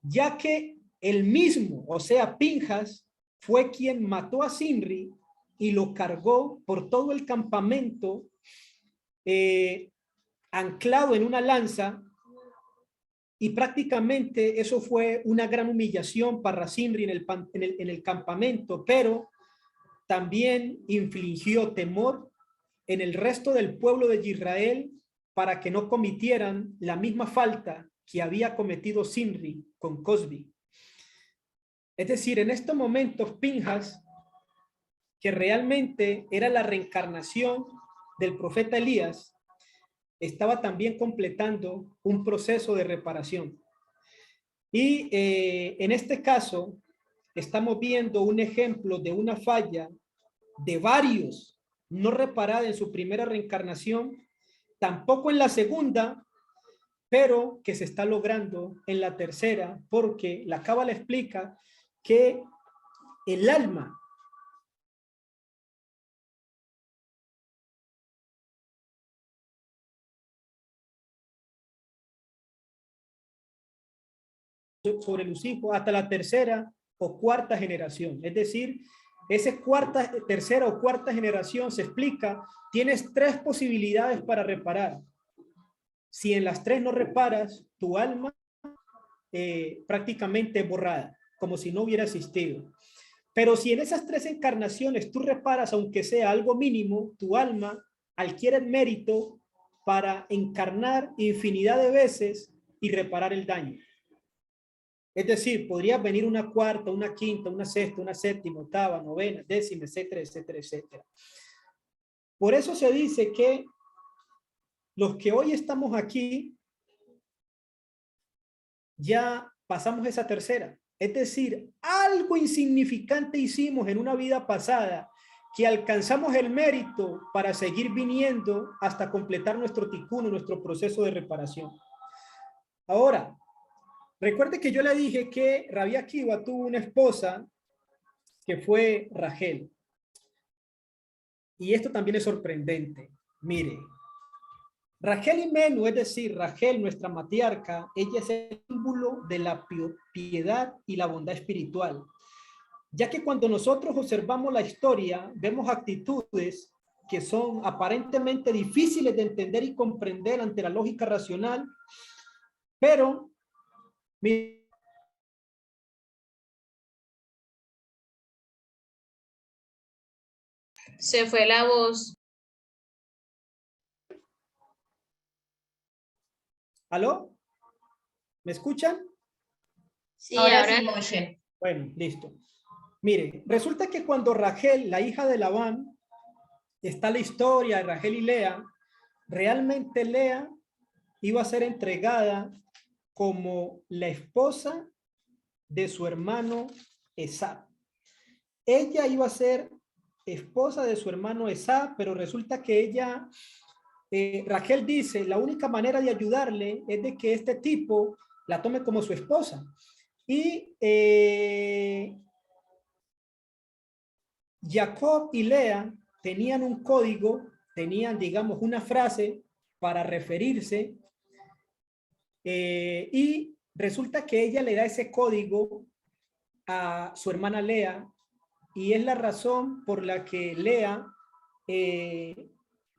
ya que el mismo, o sea, Pinjas, fue quien mató a Simri y lo cargó por todo el campamento anclado en una lanza, y prácticamente eso fue una gran humillación para Simri en el campamento, pero también infligió temor en el resto del pueblo de Israel para que no cometieran la misma falta que había cometido Simri con Cosbi. Es decir, en estos momentos Pinjas, que realmente era la reencarnación del profeta Elías, estaba también completando un proceso de reparación. Y en este caso estamos viendo un ejemplo de una falla de varios no reparada en su primera reencarnación, tampoco en la segunda, pero que se está logrando en la tercera, porque la Cábala explica que el alma sobre los hijos hasta la tercera o cuarta generación. Es decir, esa tercera o cuarta generación se explica, tienes tres posibilidades para reparar. Si en las tres no reparas, tu alma prácticamente borrada, como si no hubiera existido. Pero si en esas tres encarnaciones tú reparas, aunque sea algo mínimo, tu alma adquiere mérito para encarnar infinidad de veces y reparar el daño. Es decir, podría venir una cuarta, una quinta, una sexta, una séptima, octava, novena, décima, etcétera, etcétera, etcétera. Por eso se dice que los que hoy estamos aquí ya pasamos esa tercera. Es decir, algo insignificante hicimos en una vida pasada que alcanzamos el mérito para seguir viniendo hasta completar nuestro tikkun, nuestro proceso de reparación. Ahora, recuerde que yo le dije que Rabí Akiva tuvo una esposa que fue Rachel. Y esto también es sorprendente. Mire, Rachel Imenu, es decir, Rachel, nuestra matriarca, ella es el símbolo de la piedad y la bondad espiritual, ya que cuando nosotros observamos la historia, vemos actitudes que son aparentemente difíciles de entender y comprender ante la lógica racional, pero Se fue la voz. ¿aló? ¿Me escuchan? Sí, ahora sí, Moshe. Bueno, listo. Mire, resulta que cuando Rachel, la hija de Labán, está la historia de Rachel y Lea, realmente Lea iba a ser entregada como la esposa de su hermano Esab. Ella iba a ser esposa de su hermano Esab, pero resulta que ella, Rachel dice, la única manera de ayudarle es de que este tipo la tome como su esposa. Y Jacob y Lea tenían un código, tenían, digamos, una frase para referirse, y resulta que ella le da ese código a su hermana Lea, y es la razón por la que Lea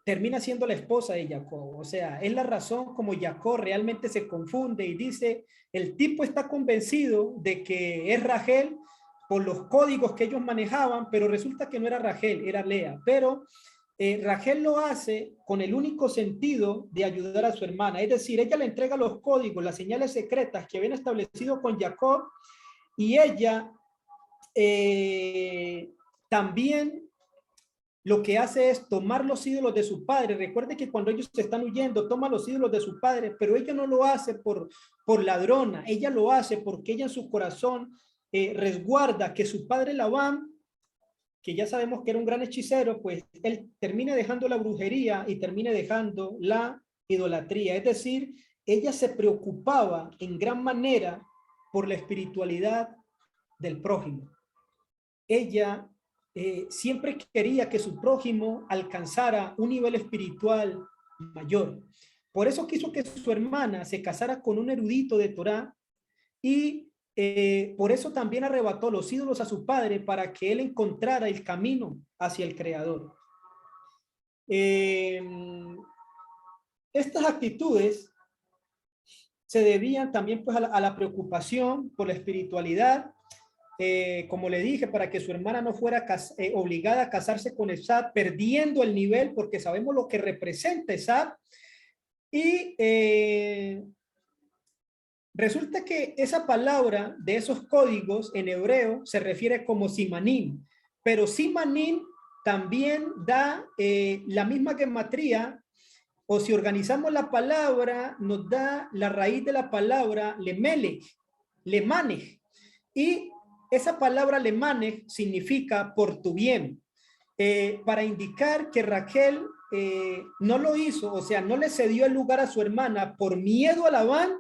termina siendo la esposa de Jacob. O sea, es la razón como Jacob realmente se confunde y dice, el tipo está convencido de que es Rachel por los códigos que ellos manejaban, pero resulta que no era Rachel, era Lea. Pero Rachel lo hace con el único sentido de ayudar a su hermana. Es decir, ella le entrega los códigos, las señales secretas que habían establecido con Jacob, y ella también lo que hace es tomar los ídolos de su padre. Recuerde que cuando ellos se están huyendo, toma los ídolos de su padre, pero ella no lo hace por ladrona, ella lo hace porque ella en su corazón resguarda que su padre Labán, que ya sabemos que era un gran hechicero, pues él termina dejando la brujería y termina dejando la idolatría. Es decir, ella se preocupaba en gran manera por la espiritualidad del prójimo. Ella siempre quería que su prójimo alcanzara un nivel espiritual mayor. Por eso quiso que su hermana se casara con un erudito de Torá, y por eso también arrebató los ídolos a su padre para que él encontrara el camino hacia el Creador. Estas actitudes se debían también pues a la preocupación por la espiritualidad, como le dije, para que su hermana no fuera obligada a casarse con Esab, perdiendo el nivel, porque sabemos lo que representa Esab. Y resulta que esa palabra de esos códigos en hebreo se refiere como simanim, pero simanim también da la misma gematría, o si organizamos la palabra, nos da la raíz de la palabra lemelech, lemanech, y esa palabra lemanech significa por tu bien, para indicar que Rachel no lo hizo, o sea, no le cedió el lugar a su hermana por miedo a Labán,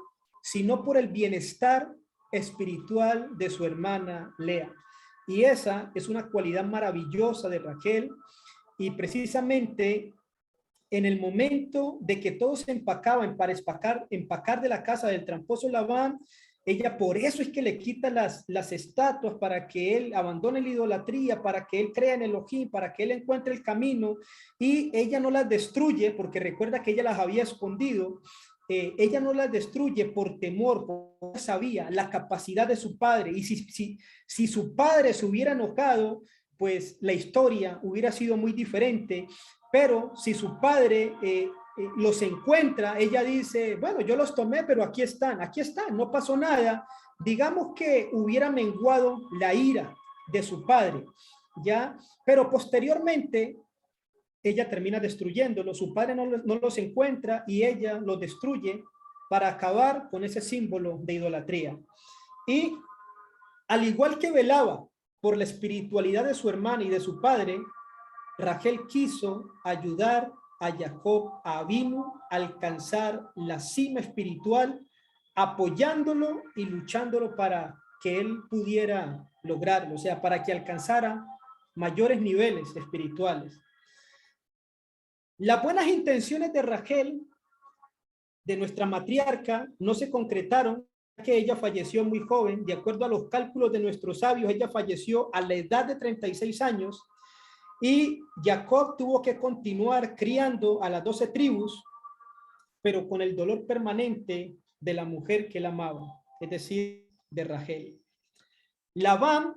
sino por el bienestar espiritual de su hermana Lea. Y esa es una cualidad maravillosa de Rachel, y precisamente en el momento de que todos se empacaban para empacar de la casa del tramposo Labán, ella por eso es que le quita las estatuas, para que él abandone la idolatría, para que él crea en Elohim, para que él encuentre el camino, y ella no las destruye, porque recuerda que ella las había escondido. Ella no las destruye por temor, porque sabía la capacidad de su padre, y si su padre se hubiera enojado, pues la historia hubiera sido muy diferente. Pero si su padre los encuentra, ella dice, bueno, yo los tomé, pero aquí están, no pasó nada. Digamos que hubiera menguado la ira de su padre, ¿ya? Pero posteriormente ella termina destruyéndolos. Su padre no los encuentra y ella los destruye para acabar con ese símbolo de idolatría. Y al igual que velaba por la espiritualidad de su hermana y de su padre, Rachel quiso ayudar a Jacob, a Avinu, a alcanzar la cima espiritual, apoyándolo y luchándolo para que él pudiera lograrlo, o sea, para que alcanzara mayores niveles espirituales. Las buenas intenciones de Rachel de nuestra matriarca no se concretaron, que ella falleció muy joven. De acuerdo a los cálculos de nuestros sabios, ella falleció a la edad de 36 años y Jacob tuvo que continuar criando a las 12 tribus, pero con el dolor permanente de la mujer que él amaba, es decir, de Rachel. Labán,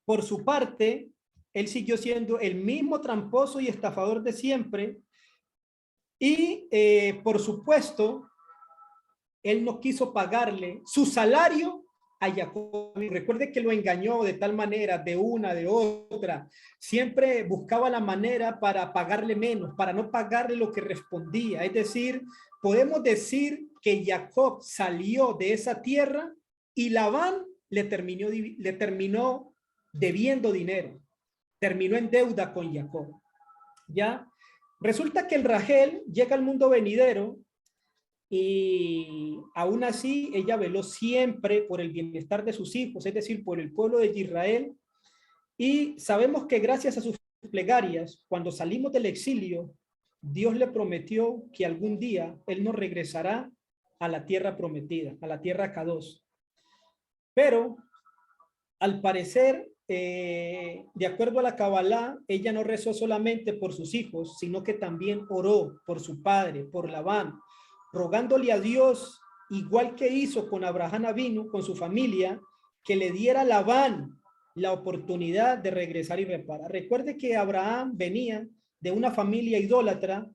por su parte, él siguió siendo el mismo tramposo y estafador de siempre y, por supuesto, él no quiso pagarle su salario a Jacob. Recuerde que lo engañó de tal manera, de una, de otra. Siempre buscaba la manera para pagarle menos, para no pagarle lo que respondía. Es decir, podemos decir que Jacob salió de esa tierra y Labán le terminó debiendo dinero. Terminó en deuda con Jacob. ¿Ya? Resulta que el Rachel llega al mundo venidero y aún así ella veló siempre por el bienestar de sus hijos, es decir, por el pueblo de Israel. Y sabemos que gracias a sus plegarias, cuando salimos del exilio, Dios le prometió que algún día él nos regresará a la tierra prometida, a la tierra Kadosh. Pero al parecer, de acuerdo a la Kabbalah, ella no rezó solamente por sus hijos, sino que también oró por su padre, por Labán, rogándole a Dios, igual que hizo con Abraham Avinu, con su familia, que le diera a Labán la oportunidad de regresar y reparar. Recuerde que Abraham venía de una familia idólatra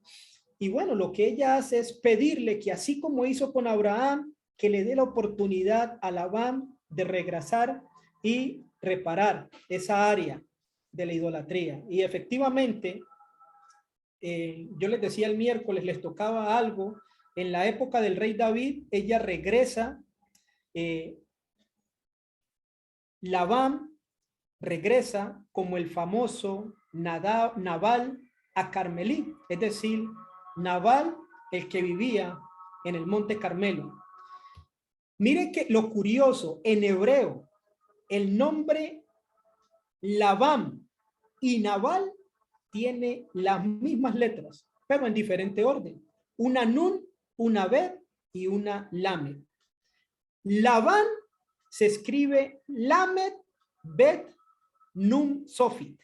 y bueno, lo que ella hace es pedirle que así como hizo con Abraham, que le dé la oportunidad a Labán de regresar y reparar esa área de la idolatría. Y efectivamente, yo les decía el miércoles, les tocaba algo. En la época del rey David, ella regresa, Labán regresa como el famoso Nabal a Carmelí, es decir, Nabal, el que vivía en el monte Carmelo. Mire que lo curioso, en hebreo, el nombre Labán y Nabal tiene las mismas letras, pero en diferente orden. Una nun, una bet y una lamed. Labán se escribe lamed, bet, nun, sofit.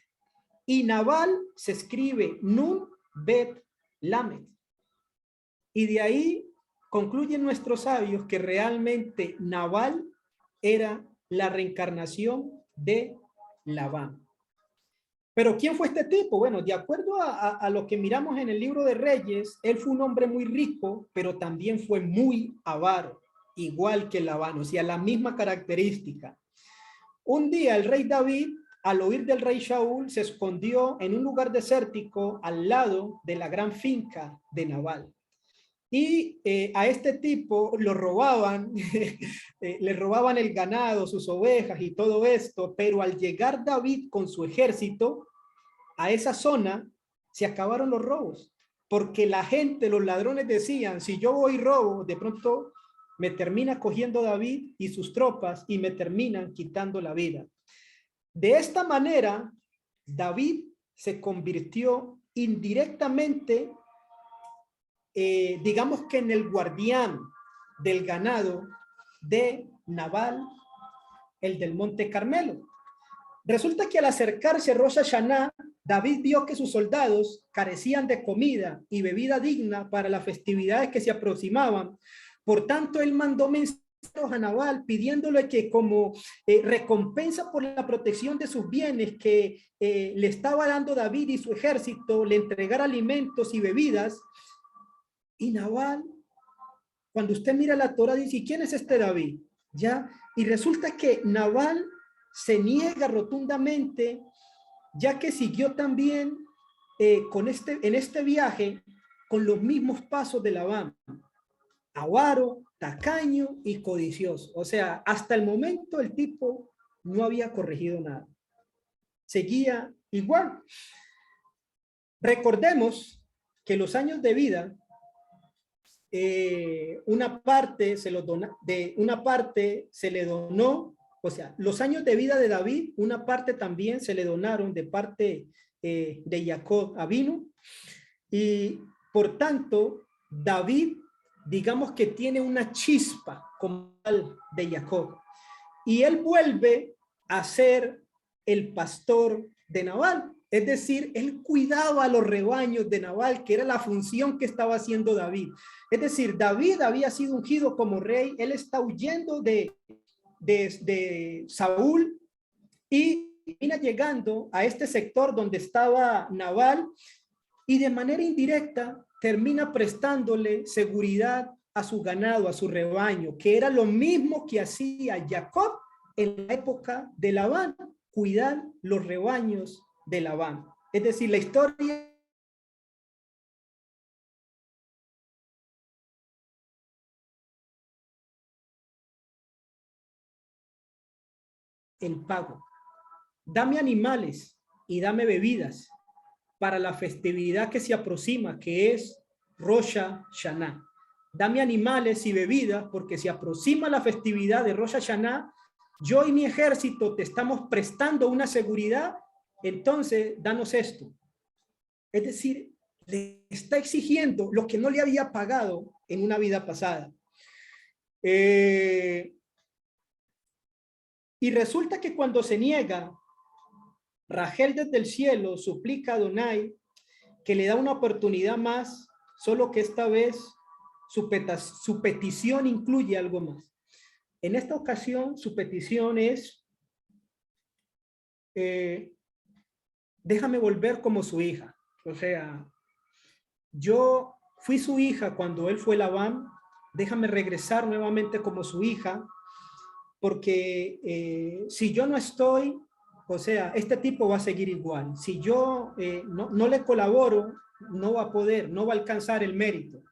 Y Nabal se escribe nun, bet, lamed. Y de ahí concluyen nuestros sabios que realmente Nabal era la reencarnación de Labán. Pero ¿quién fue este tipo? Bueno, de acuerdo a lo que miramos en el libro de Reyes, él fue un hombre muy rico, pero también fue muy avaro, igual que Labán, o sea, la misma característica. Un día el rey David, al oír del rey Shaul, se escondió en un lugar desértico al lado de la gran finca de Nabal. Y a este tipo lo robaban, le robaban el ganado, sus ovejas y todo esto, pero al llegar David con su ejército a esa zona, se acabaron los robos, porque la gente, los ladrones decían, si yo voy y robo, de pronto me termina cogiendo David y sus tropas y me terminan quitando la vida. De esta manera, David se convirtió indirectamente digamos que en el guardián del ganado de Nabal, el del Monte Carmelo. Resulta que al acercarse Rosh Hashanah, David vio que sus soldados carecían de comida y bebida digna para las festividades que se aproximaban. Por tanto, él mandó mensajeros a Nabal pidiéndole que como recompensa por la protección de sus bienes que le estaba dando David y su ejército, le entregara alimentos y bebidas. Y Nabal, cuando usted mira la Torah, dice, ¿quién es este David? ¿Ya? Y resulta que Nabal se niega rotundamente, ya que siguió también en este viaje con los mismos pasos de Labán. Avaro, tacaño y codicioso. O sea, hasta el momento el tipo no había corregido nada. Seguía igual. Recordemos que los años de vida, una parte se le donó, o sea, los años de vida de David, una parte también se le donaron de parte de Jacob Avinu, y por tanto David digamos que tiene una chispa como tal de Jacob. Y él vuelve a ser el pastor de Nabal. Es decir, él cuidaba a los rebaños de Nabal, que era la función que estaba haciendo David. Es decir, David había sido ungido como rey, él está huyendo de Saúl y termina llegando a este sector donde estaba Nabal y de manera indirecta termina prestándole seguridad a su ganado, a su rebaño, que era lo mismo que hacía Jacob en la época de Labán, cuidar los rebaños de Labán. Es decir, la historia el pago. Dame animales y dame bebidas para la festividad que se aproxima, que es Rosh Hashanah. Dame animales y bebidas porque se aproxima la festividad de Rosh Hashanah. Yo y mi ejército te estamos prestando una seguridad, entonces danos esto. Es decir, le está exigiendo lo que no le había pagado en una vida pasada. Y resulta que cuando se niega, Rachel desde el cielo suplica a Adonai que le da una oportunidad más, solo que esta vez su petición incluye algo más. En esta ocasión, su petición es, déjame volver como su hija. O sea, yo fui su hija cuando él fue Labán, déjame regresar nuevamente como su hija, porque si yo no estoy, o sea, este tipo va a seguir igual. Si yo no le colaboro, no va a poder, no va a alcanzar el mérito.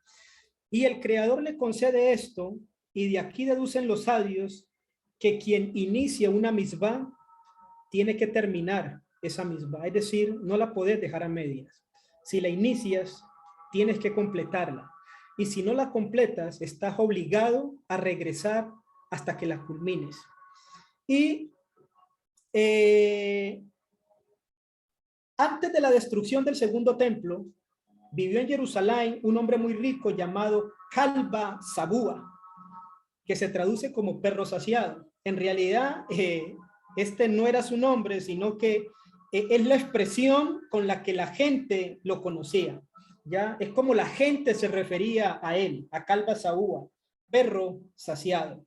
Y el Creador le concede esto, y de aquí deducen los sabios que quien inicia una misbah tiene que terminar esa misbah. Es decir, no la puedes dejar a medias. Si la inicias, tienes que completarla. Y si no la completas, estás obligado a regresar hasta que la culmines. Y antes de la destrucción del segundo templo, vivió en Jerusalén un hombre muy rico llamado Calba Sabúa, que se traduce como perro saciado. En realidad, este no era su nombre, sino que es la expresión con la que la gente lo conocía. ¿Ya? Es como la gente se refería a él, a Calba Sabúa, perro saciado.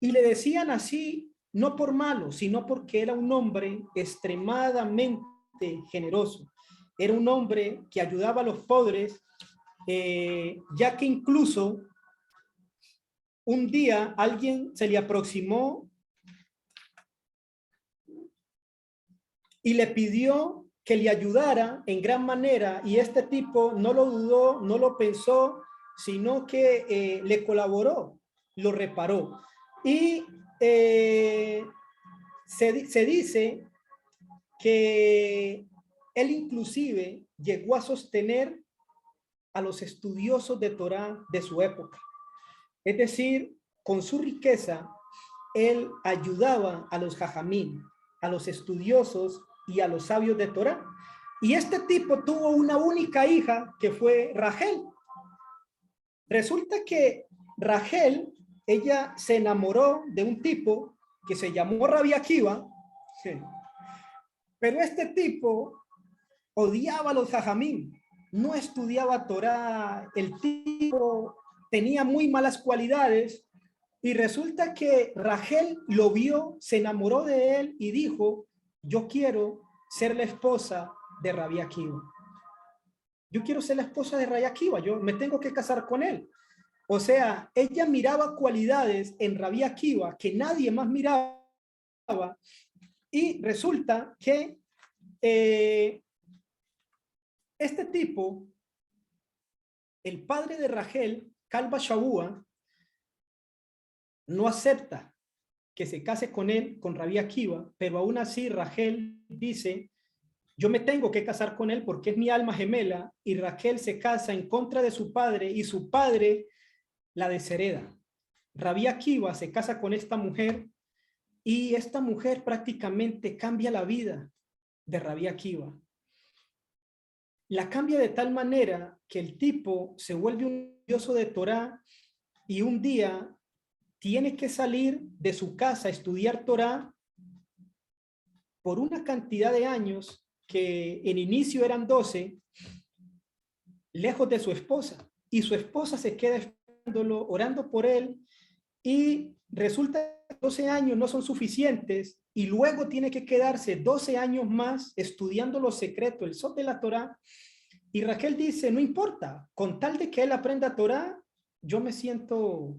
Y le decían así, no por malo, sino porque era un hombre extremadamente generoso. Era un hombre que ayudaba a los pobres, ya que incluso un día alguien se le aproximó y le pidió que le ayudara en gran manera, y este tipo no lo dudó, no lo pensó, sino que le colaboró, lo reparó. Y se dice que él inclusive llegó a sostener a los estudiosos de Torá de su época. Es decir, con su riqueza, él ayudaba a los jajamín, a los estudiosos y a los sabios de Torá. Y este tipo tuvo una única hija que fue Rachel. Resulta que Rachel, ella se enamoró de un tipo que se llamó Rabbi Akiva, sí. Pero este tipo odiaba a los jajamín, no estudiaba Torá, el tipo tenía muy malas cualidades, y resulta que Rachel lo vio, se enamoró de él y dijo, yo quiero ser la esposa de Rabbi Akiva. Yo quiero ser la esposa de Rabbi Akiva, yo me tengo que casar con él. O sea, ella miraba cualidades en Rabbi Akiva que nadie más miraba, y resulta que este tipo, el padre de Rachel, Calba Shabúa, no acepta que se case con él, con Rabbi Akiva, pero aún así Rachel dice, yo me tengo que casar con él porque es mi alma gemela, y Rachel se casa en contra de su padre y su padre la deshereda. Rabbi Akiva se casa con esta mujer y esta mujer prácticamente cambia la vida de Rabbi Akiva. la cambia de tal manera que el tipo se vuelve un estudioso de Torá y un día tiene que salir de su casa a estudiar Torá por una cantidad de años que en inicio eran 12, lejos de su esposa. Y su esposa se queda esperándolo, orando por él, y resulta que 12 años no son suficientes, y luego tiene que quedarse 12 años más estudiando los secretos, el Sot de la Torá. Y Raquel dice, no importa, con tal de que él aprenda Torá, yo me siento,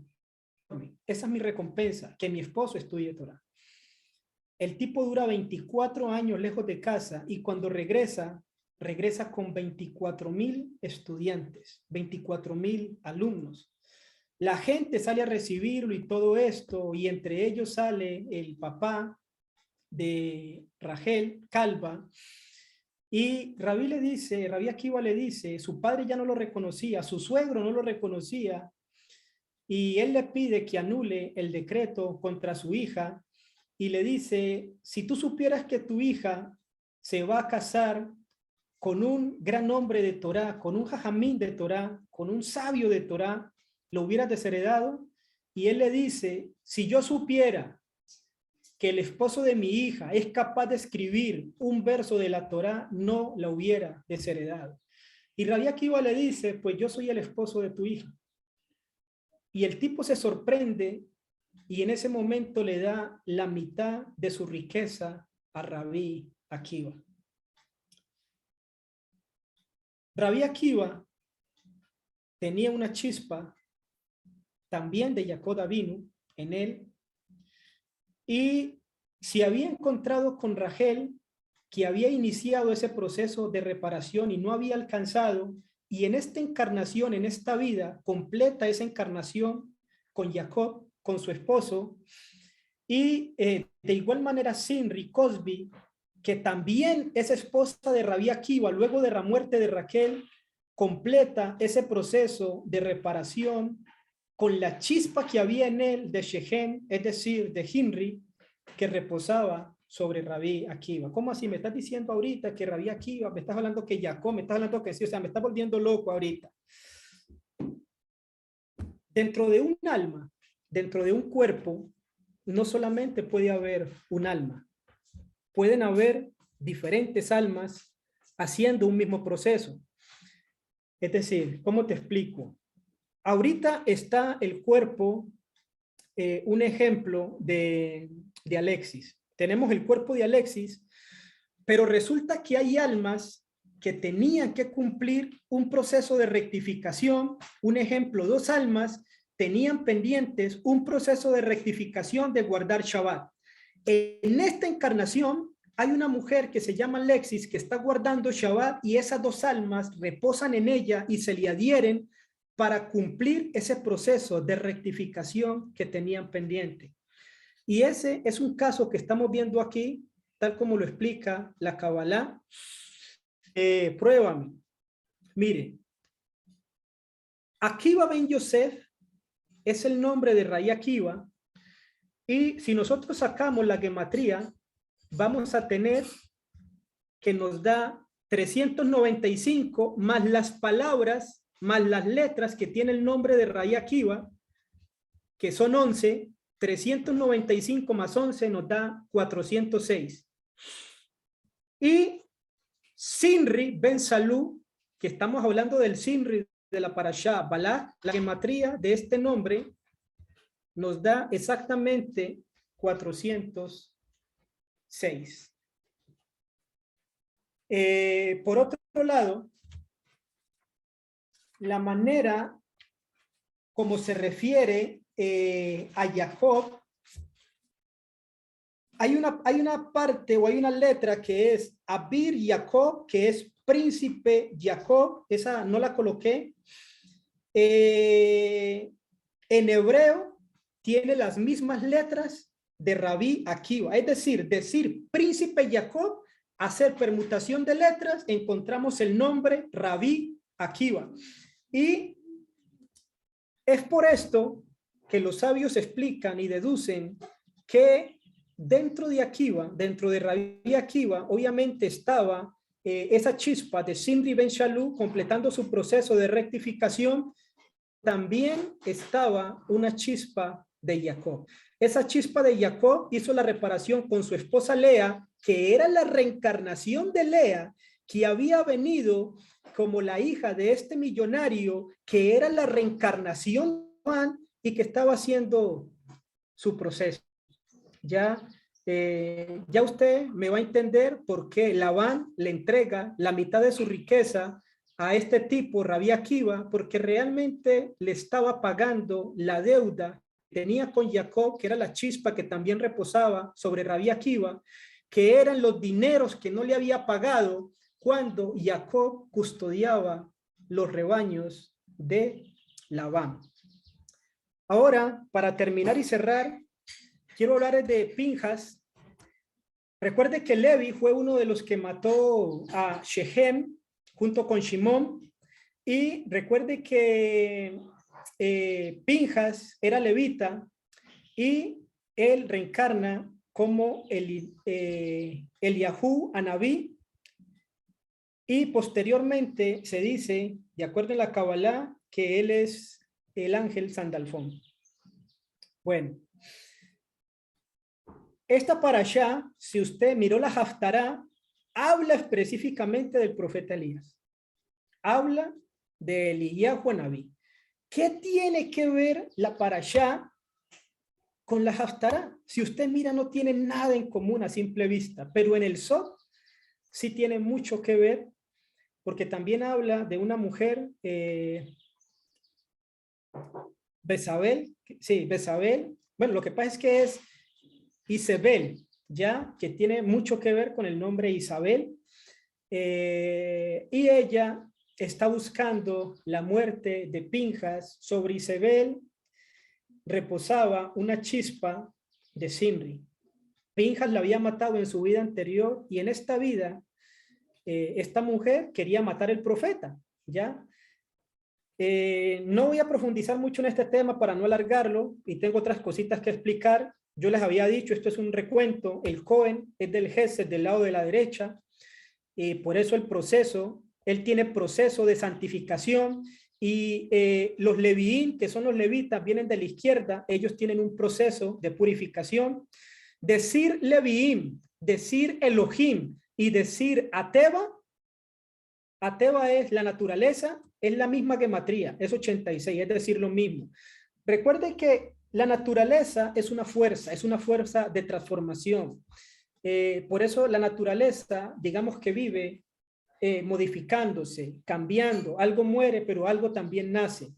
esa es mi recompensa, que mi esposo estudie Torá. El tipo dura 24 años lejos de casa y cuando regresa con 24,000 estudiantes, 24,000 alumnos. La gente sale a recibirlo y todo esto, y entre ellos sale el papá de Rachel, Calva, y Rabí Akiva le dice, su padre ya no lo reconocía, su suegro no lo reconocía, y él le pide que anule el decreto contra su hija, y le dice, si tú supieras que tu hija se va a casar con un gran hombre de Torá, con un jajamín de Torá, con un sabio de Torá, ¿lo hubieras desheredado? Y él le dice, si yo supiera que el esposo de mi hija es capaz de escribir un verso de la Torá, no la hubiera desheredado. Y Rabí Akiva le dice, pues yo soy el esposo de tu hija. Y el tipo se sorprende y en ese momento le da la mitad de su riqueza a Rabí Akiva. Rabí Akiva tenía una chispa también de Jacob Avinu en él, y se había encontrado con Rachel, que había iniciado ese proceso de reparación y no había alcanzado, y en esta encarnación, en esta vida, completa esa encarnación con Jacob, con su esposo, y de igual manera Sinri Cosby, que también es esposa de Rabí Akiva, luego de la muerte de Rachel, completa ese proceso de reparación con la chispa que había en él de Shechem, es decir, de Hinri, que reposaba sobre Rabí Akiva. ¿Cómo así? Me estás diciendo ahorita que Rabí Akiva, me estás hablando que Jacob, me estás hablando que sí, o sea, me estás volviendo loco ahorita. Dentro de un alma, dentro de un cuerpo, no solamente puede haber un alma, pueden haber diferentes almas haciendo un mismo proceso. Es decir, ¿cómo te explico? Ahorita está el cuerpo, un ejemplo de Alexis. Tenemos el cuerpo de Alexis, pero resulta que hay almas que tenían que cumplir un proceso de rectificación. Un ejemplo, 2 almas tenían pendientes un proceso de rectificación de guardar Shabbat. En esta encarnación hay una mujer que se llama Alexis que está guardando Shabbat y esas 2 almas reposan en ella y se le adhieren para cumplir ese proceso de rectificación que tenían pendiente. Y ese es un caso que estamos viendo aquí, tal como lo explica la Kabbalah. Pruébame. Mire, Akiva ben Yosef es el nombre de Rabí Akiva, y si nosotros sacamos la gematría, vamos a tener que nos da 395 más las palabras, más las letras que tiene el nombre de Rabí Akiva, que son 11, 395 más 11 nos da 406. Y Sinri ben Salú, que estamos hablando del Sinri de la Parashá Balak, la gematría de este nombre nos da exactamente 406. Por otro lado, la manera como se refiere a Jacob, hay una parte o hay una letra que es Abir Jacob, que es príncipe Jacob, esa no la coloqué. En hebreo tiene las mismas letras de Rabí Akiva, es decir príncipe Jacob, hacer permutación de letras, encontramos el nombre Rabí Akiva. Y es por esto que los sabios explican y deducen que dentro de Akiva, dentro de Rabí Akiva, obviamente estaba esa chispa de Zimri ben Shalú, completando su proceso de rectificación, también estaba una chispa de Jacob. Esa chispa de Jacob hizo la reparación con su esposa Lea, que era la reencarnación de Lea, que había venido como la hija de este millonario, que era la reencarnación de Juan y que estaba haciendo su proceso. Ya usted me va a entender por qué Labán le entrega la mitad de su riqueza a este tipo, Rabí Akiva, porque realmente le estaba pagando la deuda que tenía con Jacob, que era la chispa que también reposaba sobre Rabí Akiva, que eran los dineros que no le había pagado cuando Jacob custodiaba los rebaños de Labán. Ahora, para terminar y cerrar, quiero hablar de Pinjas. Recuerde que Levi fue uno de los que mató a Shechem junto con Shimón, y recuerde que Pinjas era levita y él reencarna como Eliahú Anabí, y posteriormente se dice, de acuerdo en la Kabbalah, que él es el ángel Sandalfón. Bueno, esta parashá, si usted miró la Haftará, habla específicamente del profeta Elías. Habla de Eliyahu Anabí. ¿Qué tiene que ver la parashá con la Haftará? Si usted mira, no tiene nada en común a simple vista, pero en el Sod sí tiene mucho que ver, porque también habla de una mujer, Besabel, sí, Besabel. Bueno, lo que pasa es que es Isabel, ya, que tiene mucho que ver con el nombre Isabel, y ella está buscando la muerte de Pinjas. Sobre Isabel reposaba una chispa de Zimri. Pinjas la había matado en su vida anterior, y en esta vida esta mujer quería matar al profeta, ¿ya? No voy a profundizar mucho en este tema para no alargarlo, y tengo otras cositas que explicar. Yo les había dicho, esto es un recuento, el Cohen es del Gesed, del lado de la derecha, y por eso el proceso, él tiene proceso de santificación, y los leviín, que son los levitas, vienen de la izquierda, ellos tienen un proceso de purificación. Decir leviín, decir Elohim y decir Ateba es la naturaleza, es la misma gematría, es 86, es decir, lo mismo. Recuerde que la naturaleza es una fuerza de transformación. Por eso la naturaleza, digamos que vive modificándose, cambiando. Algo muere, pero algo también nace.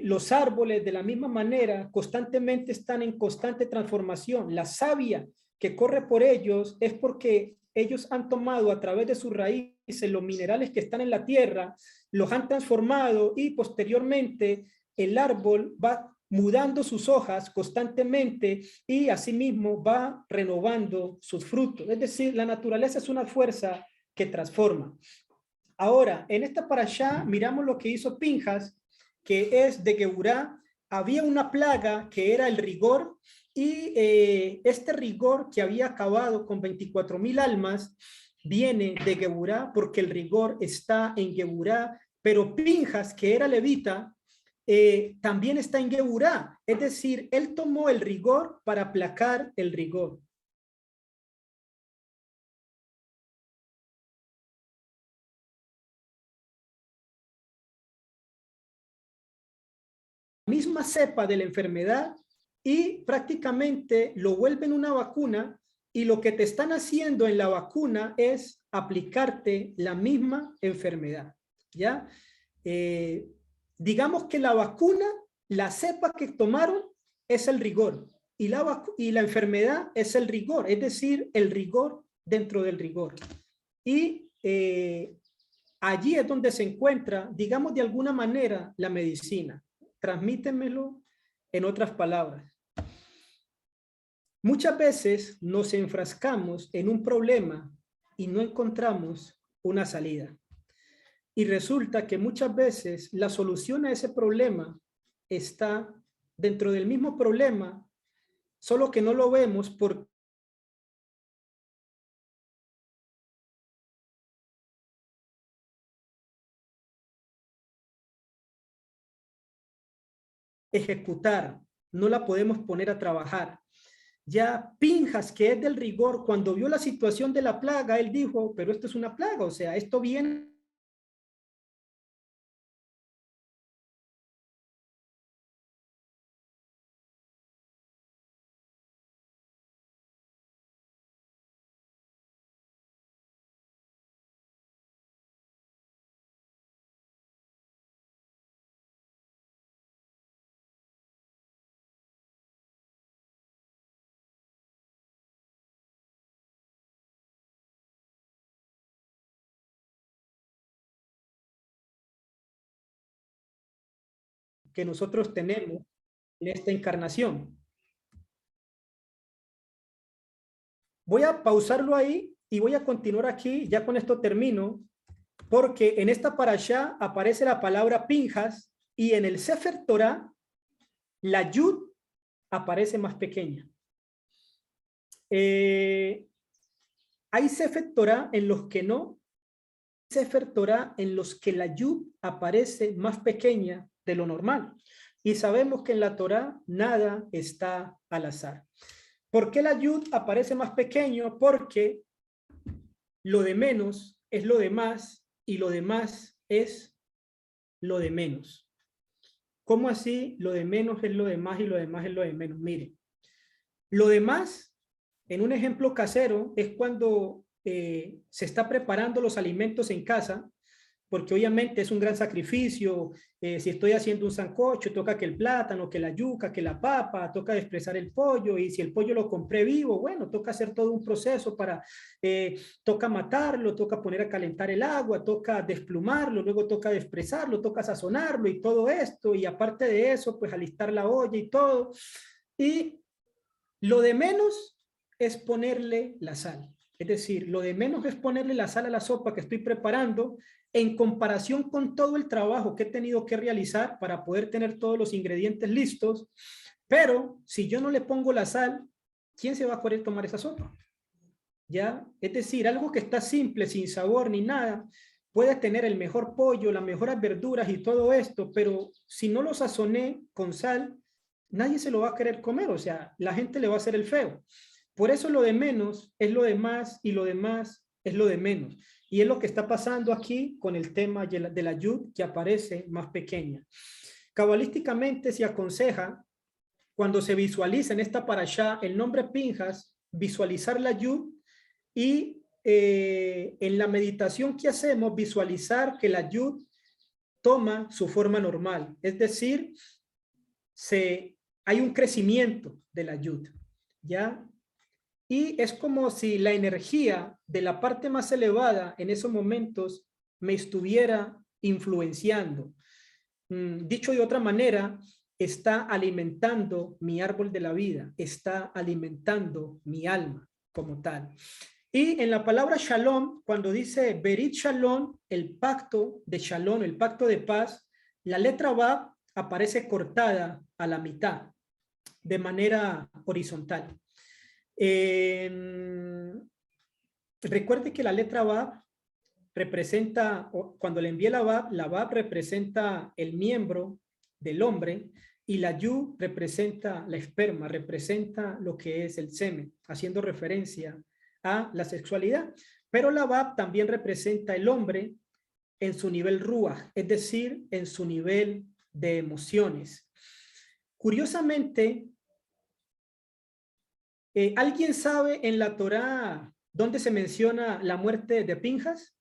Los árboles, de la misma manera, constantemente están en constante transformación. La savia que corre por ellos es porque ellos han tomado a través de sus raíces los minerales que están en la tierra, los han transformado, y posteriormente el árbol va mudando sus hojas constantemente y asimismo va renovando sus frutos. Es decir, la naturaleza es una fuerza que transforma. Ahora, en esta parashá miramos lo que hizo Pinjas, que es de Geburá. Había una plaga que era el rigor, y este rigor que había acabado con 24,000 almas viene de Geburá, porque el rigor está en Geburá, pero Pinjas, que era levita, también está en Geburá. Es decir, él tomó el rigor para aplacar el rigor. Misma cepa de la enfermedad, y prácticamente lo vuelven una vacuna, y lo que te están haciendo en la vacuna es aplicarte la misma enfermedad, ¿ya? Digamos que la vacuna, la cepa que tomaron es el rigor, y la enfermedad es el rigor, es decir, el rigor dentro del rigor. Y allí es donde se encuentra, digamos de alguna manera, la medicina. Transmítemelo en otras palabras. Muchas veces nos enfrascamos en un problema y no encontramos una salida. Y resulta que muchas veces la solución a ese problema está dentro del mismo problema, solo que no lo vemos porque ejecutar, no la podemos poner a trabajar. Ya Pinjas, que es del rigor, cuando vio la situación de la plaga, él dijo, pero esto es una plaga, o sea, esto viene que nosotros tenemos en esta encarnación. Voy a pausarlo ahí y voy a continuar aquí, ya con esto termino, porque en esta parashá aparece la palabra Pinjas y en el Sefer Torah la Yud aparece más pequeña. Hay Sefer Torah en los que no, Sefer Torah en los que la Yud aparece más pequeña de lo normal. Y sabemos que en la Torah nada está al azar. ¿Por qué la Yud aparece más pequeño? Porque lo de menos es lo de más y lo de más es lo de menos. ¿Cómo así? Lo de menos es lo de más y lo de más es lo de menos. Mire, lo de más, en un ejemplo casero, es cuando se está preparando los alimentos en casa, porque obviamente es un gran sacrificio. Si estoy haciendo un sancocho, toca que el plátano, que la yuca, que la papa, toca expresar el pollo, y si el pollo lo compré vivo, bueno, toca hacer todo un proceso para, toca matarlo, toca poner a calentar el agua, toca desplumarlo, luego toca expresarlo, toca sazonarlo y todo esto, y aparte de eso, pues alistar la olla y todo. Y lo de menos es ponerle la sal. Es decir, lo de menos es ponerle la sal a la sopa que estoy preparando en comparación con todo el trabajo que he tenido que realizar para poder tener todos los ingredientes listos. Pero si yo no le pongo la sal, ¿quién se va a querer tomar esa sopa? ¿Ya? Es decir, algo que está simple, sin sabor ni nada, puede tener el mejor pollo, las mejores verduras y todo esto, pero si no lo sazoné con sal, nadie se lo va a querer comer, o sea, la gente le va a hacer el feo. Por eso lo de menos es lo de más y lo de más es lo de menos. Y es lo que está pasando aquí con el tema de la yud, que aparece más pequeña. Cabalísticamente se aconseja, cuando se visualiza en esta parashá el nombre Pinjas, visualizar la yud y en la meditación que hacemos, visualizar que la yud toma su forma normal. Es decir, hay un crecimiento de la yud, ¿ya? Y es como si la energía de la parte más elevada en esos momentos me estuviera influenciando. Dicho de otra manera, está alimentando mi árbol de la vida, está alimentando mi alma como tal. Y en la palabra shalom, cuando dice berit shalom, el pacto de shalom, el pacto de paz, la letra Vav aparece cortada a la mitad de manera horizontal. Recuerde que la letra Vav representa, cuando le envié la Vav representa el miembro del hombre y la Yu representa la esperma, representa lo que es el semen, haciendo referencia a la sexualidad. Pero la Vav también representa el hombre en su nivel Ruach, es decir, en su nivel de emociones. Curiosamente, ¿alguien sabe en la Torá dónde se menciona la muerte de Pinjas?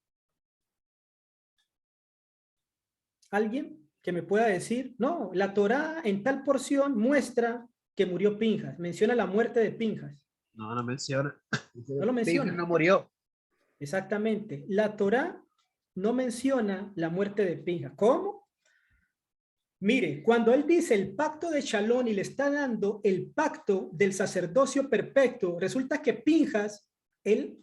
¿Alguien que me pueda decir? No, la Torá en tal porción muestra que murió Pinjas, menciona la muerte de Pinjas. No, no menciona. No lo menciona. Pinjas no murió. Exactamente. La Torá no menciona la muerte de Pinjas. ¿Cómo? Mire, cuando él dice el pacto de Shalom y le está dando el pacto del sacerdocio perpetuo, resulta que Pinjas, él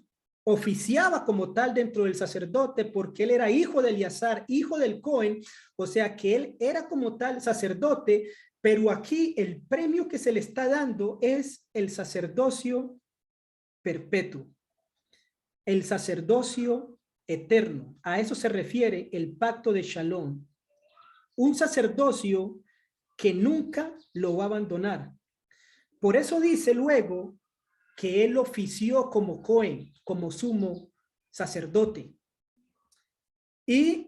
oficiaba como tal dentro del sacerdote porque él era hijo de Eleazar, hijo del Cohen, o sea que él era como tal sacerdote, pero aquí el premio que se le está dando es el sacerdocio perpetuo, el sacerdocio eterno. A eso se refiere el pacto de Shalom. Un sacerdocio que nunca lo va a abandonar. Por eso dice luego que él ofició como Cohen, como sumo sacerdote. Y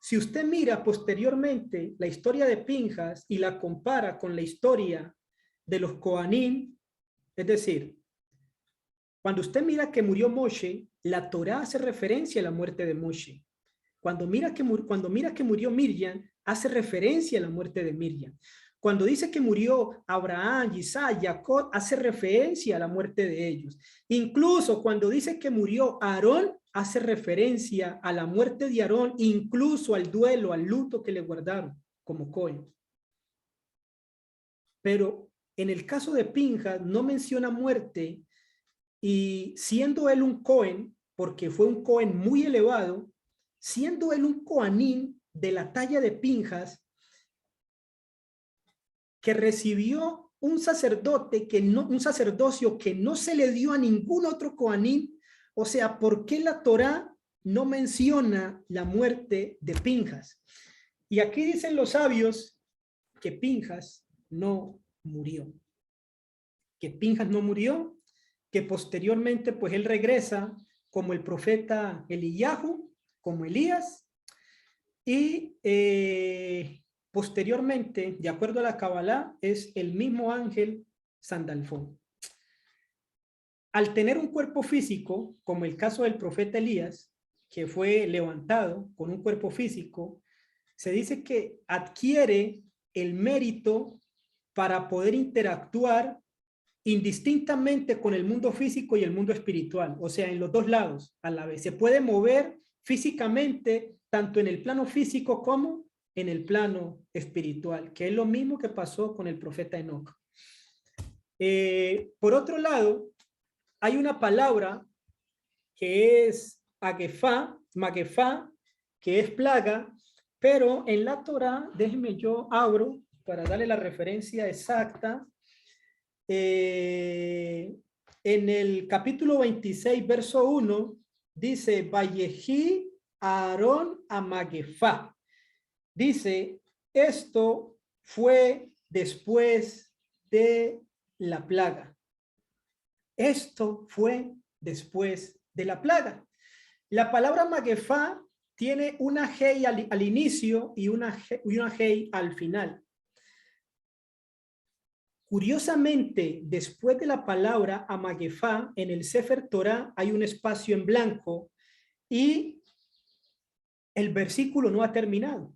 si usted mira posteriormente la historia de Pinjas y la compara con la historia de los Coanim, es decir, cuando usted mira que murió Moshe, la Torá hace referencia a la muerte de Moshe. Cuando mira que murió Miriam, hace referencia a la muerte de Miriam. Cuando dice que murió Abraham, Isaac, Jacob, hace referencia a la muerte de ellos. Incluso cuando dice que murió Aarón, hace referencia a la muerte de Aarón, incluso al duelo, al luto que le guardaron como Cohen. Pero en el caso de Pinjas no menciona muerte, y siendo él un Cohen, porque fue un Cohen muy elevado, siendo él un Coanín de la talla de Pinjas, que recibió un sacerdocio que no se le dio a ningún otro Coanín. O sea, ¿por qué la Torá no menciona la muerte de Pinjas? Y aquí dicen los sabios que Pinjas no murió. Que Pinjas no murió, que posteriormente pues él regresa como el profeta Eliyahu, como Elías, y posteriormente, de acuerdo a la Kabbalah, es el mismo ángel Sandalfón. Al tener un cuerpo físico, como el caso del profeta Elías, que fue levantado con un cuerpo físico, se dice que adquiere el mérito para poder interactuar indistintamente con el mundo físico y el mundo espiritual, o sea, en los dos lados a la vez. Se puede mover físicamente tanto en el plano físico como en el plano espiritual, que es lo mismo que pasó con el profeta Enoc. Por otro lado, hay una palabra que es magefá, que es plaga, pero en la Torá, déjenme yo abro para darle la referencia exacta. En el capítulo 26, verso 1, dice, Vallejí Aarón a Magefá. Dice, esto fue después de la plaga. Esto fue después de la plaga. La palabra Magefá tiene una Hei al inicio y una Hei al final. Curiosamente, después de la palabra Amagefá, en el Sefer Torah hay un espacio en blanco y el versículo no ha terminado.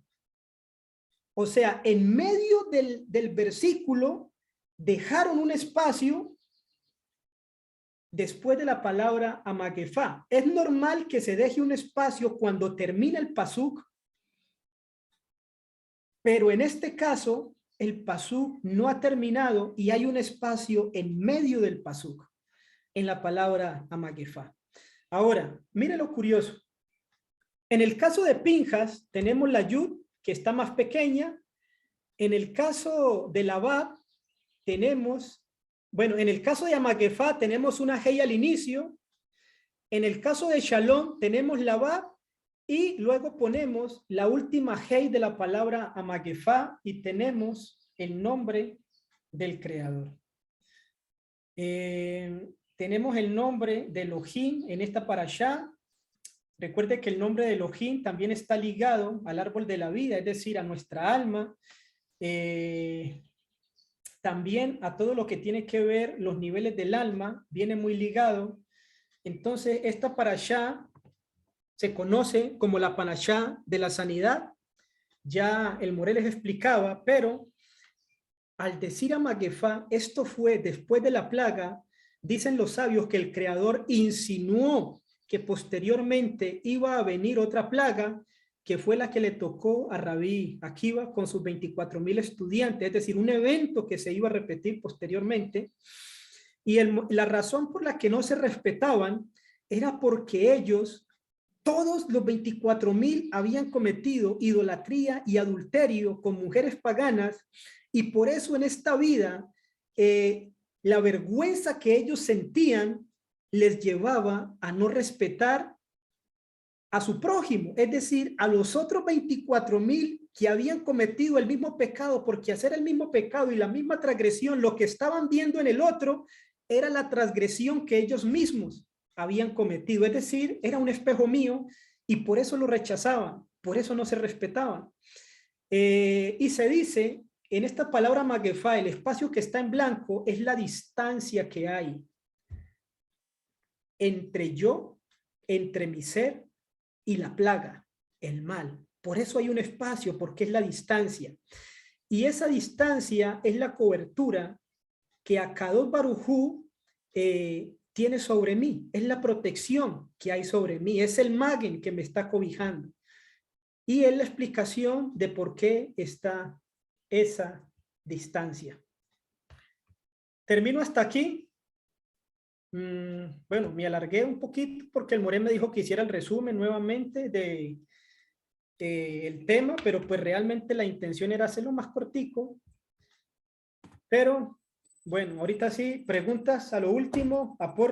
O sea, en medio del versículo dejaron un espacio después de la palabra Amagefá. Es normal que se deje un espacio cuando termina el pasuk, pero en este caso el pasuk no ha terminado y hay un espacio en medio del pasuk en la palabra Amagefá. Ahora, mire lo curioso. En el caso de Pinjas tenemos la Yud, que está más pequeña. En el caso de la Bab tenemos, bueno, en el caso de Amagefá tenemos una Hei al inicio. En el caso de Shalom tenemos la Bab y luego ponemos la última Hei de la palabra Amagefá y tenemos el nombre del creador. Tenemos el nombre de Elohim en esta parashá. Recuerde que el nombre de Elohim también está ligado al árbol de la vida, es decir, a nuestra alma. También a todo lo que tiene que ver los niveles del alma, viene muy ligado. Entonces, esta parashá se conoce como la parashá de la sanidad. Ya el Morel les explicaba, pero al decir a Magefá, esto fue después de la plaga, dicen los sabios que el Creador insinuó que posteriormente iba a venir otra plaga, que fue la que le tocó a Rabí Akiva con sus 24,000 estudiantes, es decir, un evento que se iba a repetir posteriormente. Y la razón por la que no se respetaban era porque ellos, todos los 24,000 habían cometido idolatría y adulterio con mujeres paganas, y por eso en esta vida la vergüenza que ellos sentían les llevaba a no respetar a su prójimo, es decir, a los otros 24,000 que habían cometido el mismo pecado, porque hacer el mismo pecado y la misma transgresión, lo que estaban viendo en el otro era la transgresión que ellos mismos habían cometido. Es decir, era un espejo mío y por eso lo rechazaban, por eso no se respetaban. Y se dice, en esta palabra magefá, el espacio que está en blanco es la distancia que hay entre yo, entre mi ser y la plaga, el mal. Por eso hay un espacio, porque es la distancia. Y esa distancia es la cobertura que Akadosh Baruj Hu tiene sobre mí. Es la protección que hay sobre mí. Es el magen que me está cobijando. Y es la explicación de por qué está esa distancia. Termino hasta aquí. Bueno, me alargué un poquito porque el Morén me dijo que hiciera el resumen nuevamente de el tema, pero pues realmente la intención era hacerlo más cortico. Pero bueno, ahorita sí, preguntas a lo último, aporte.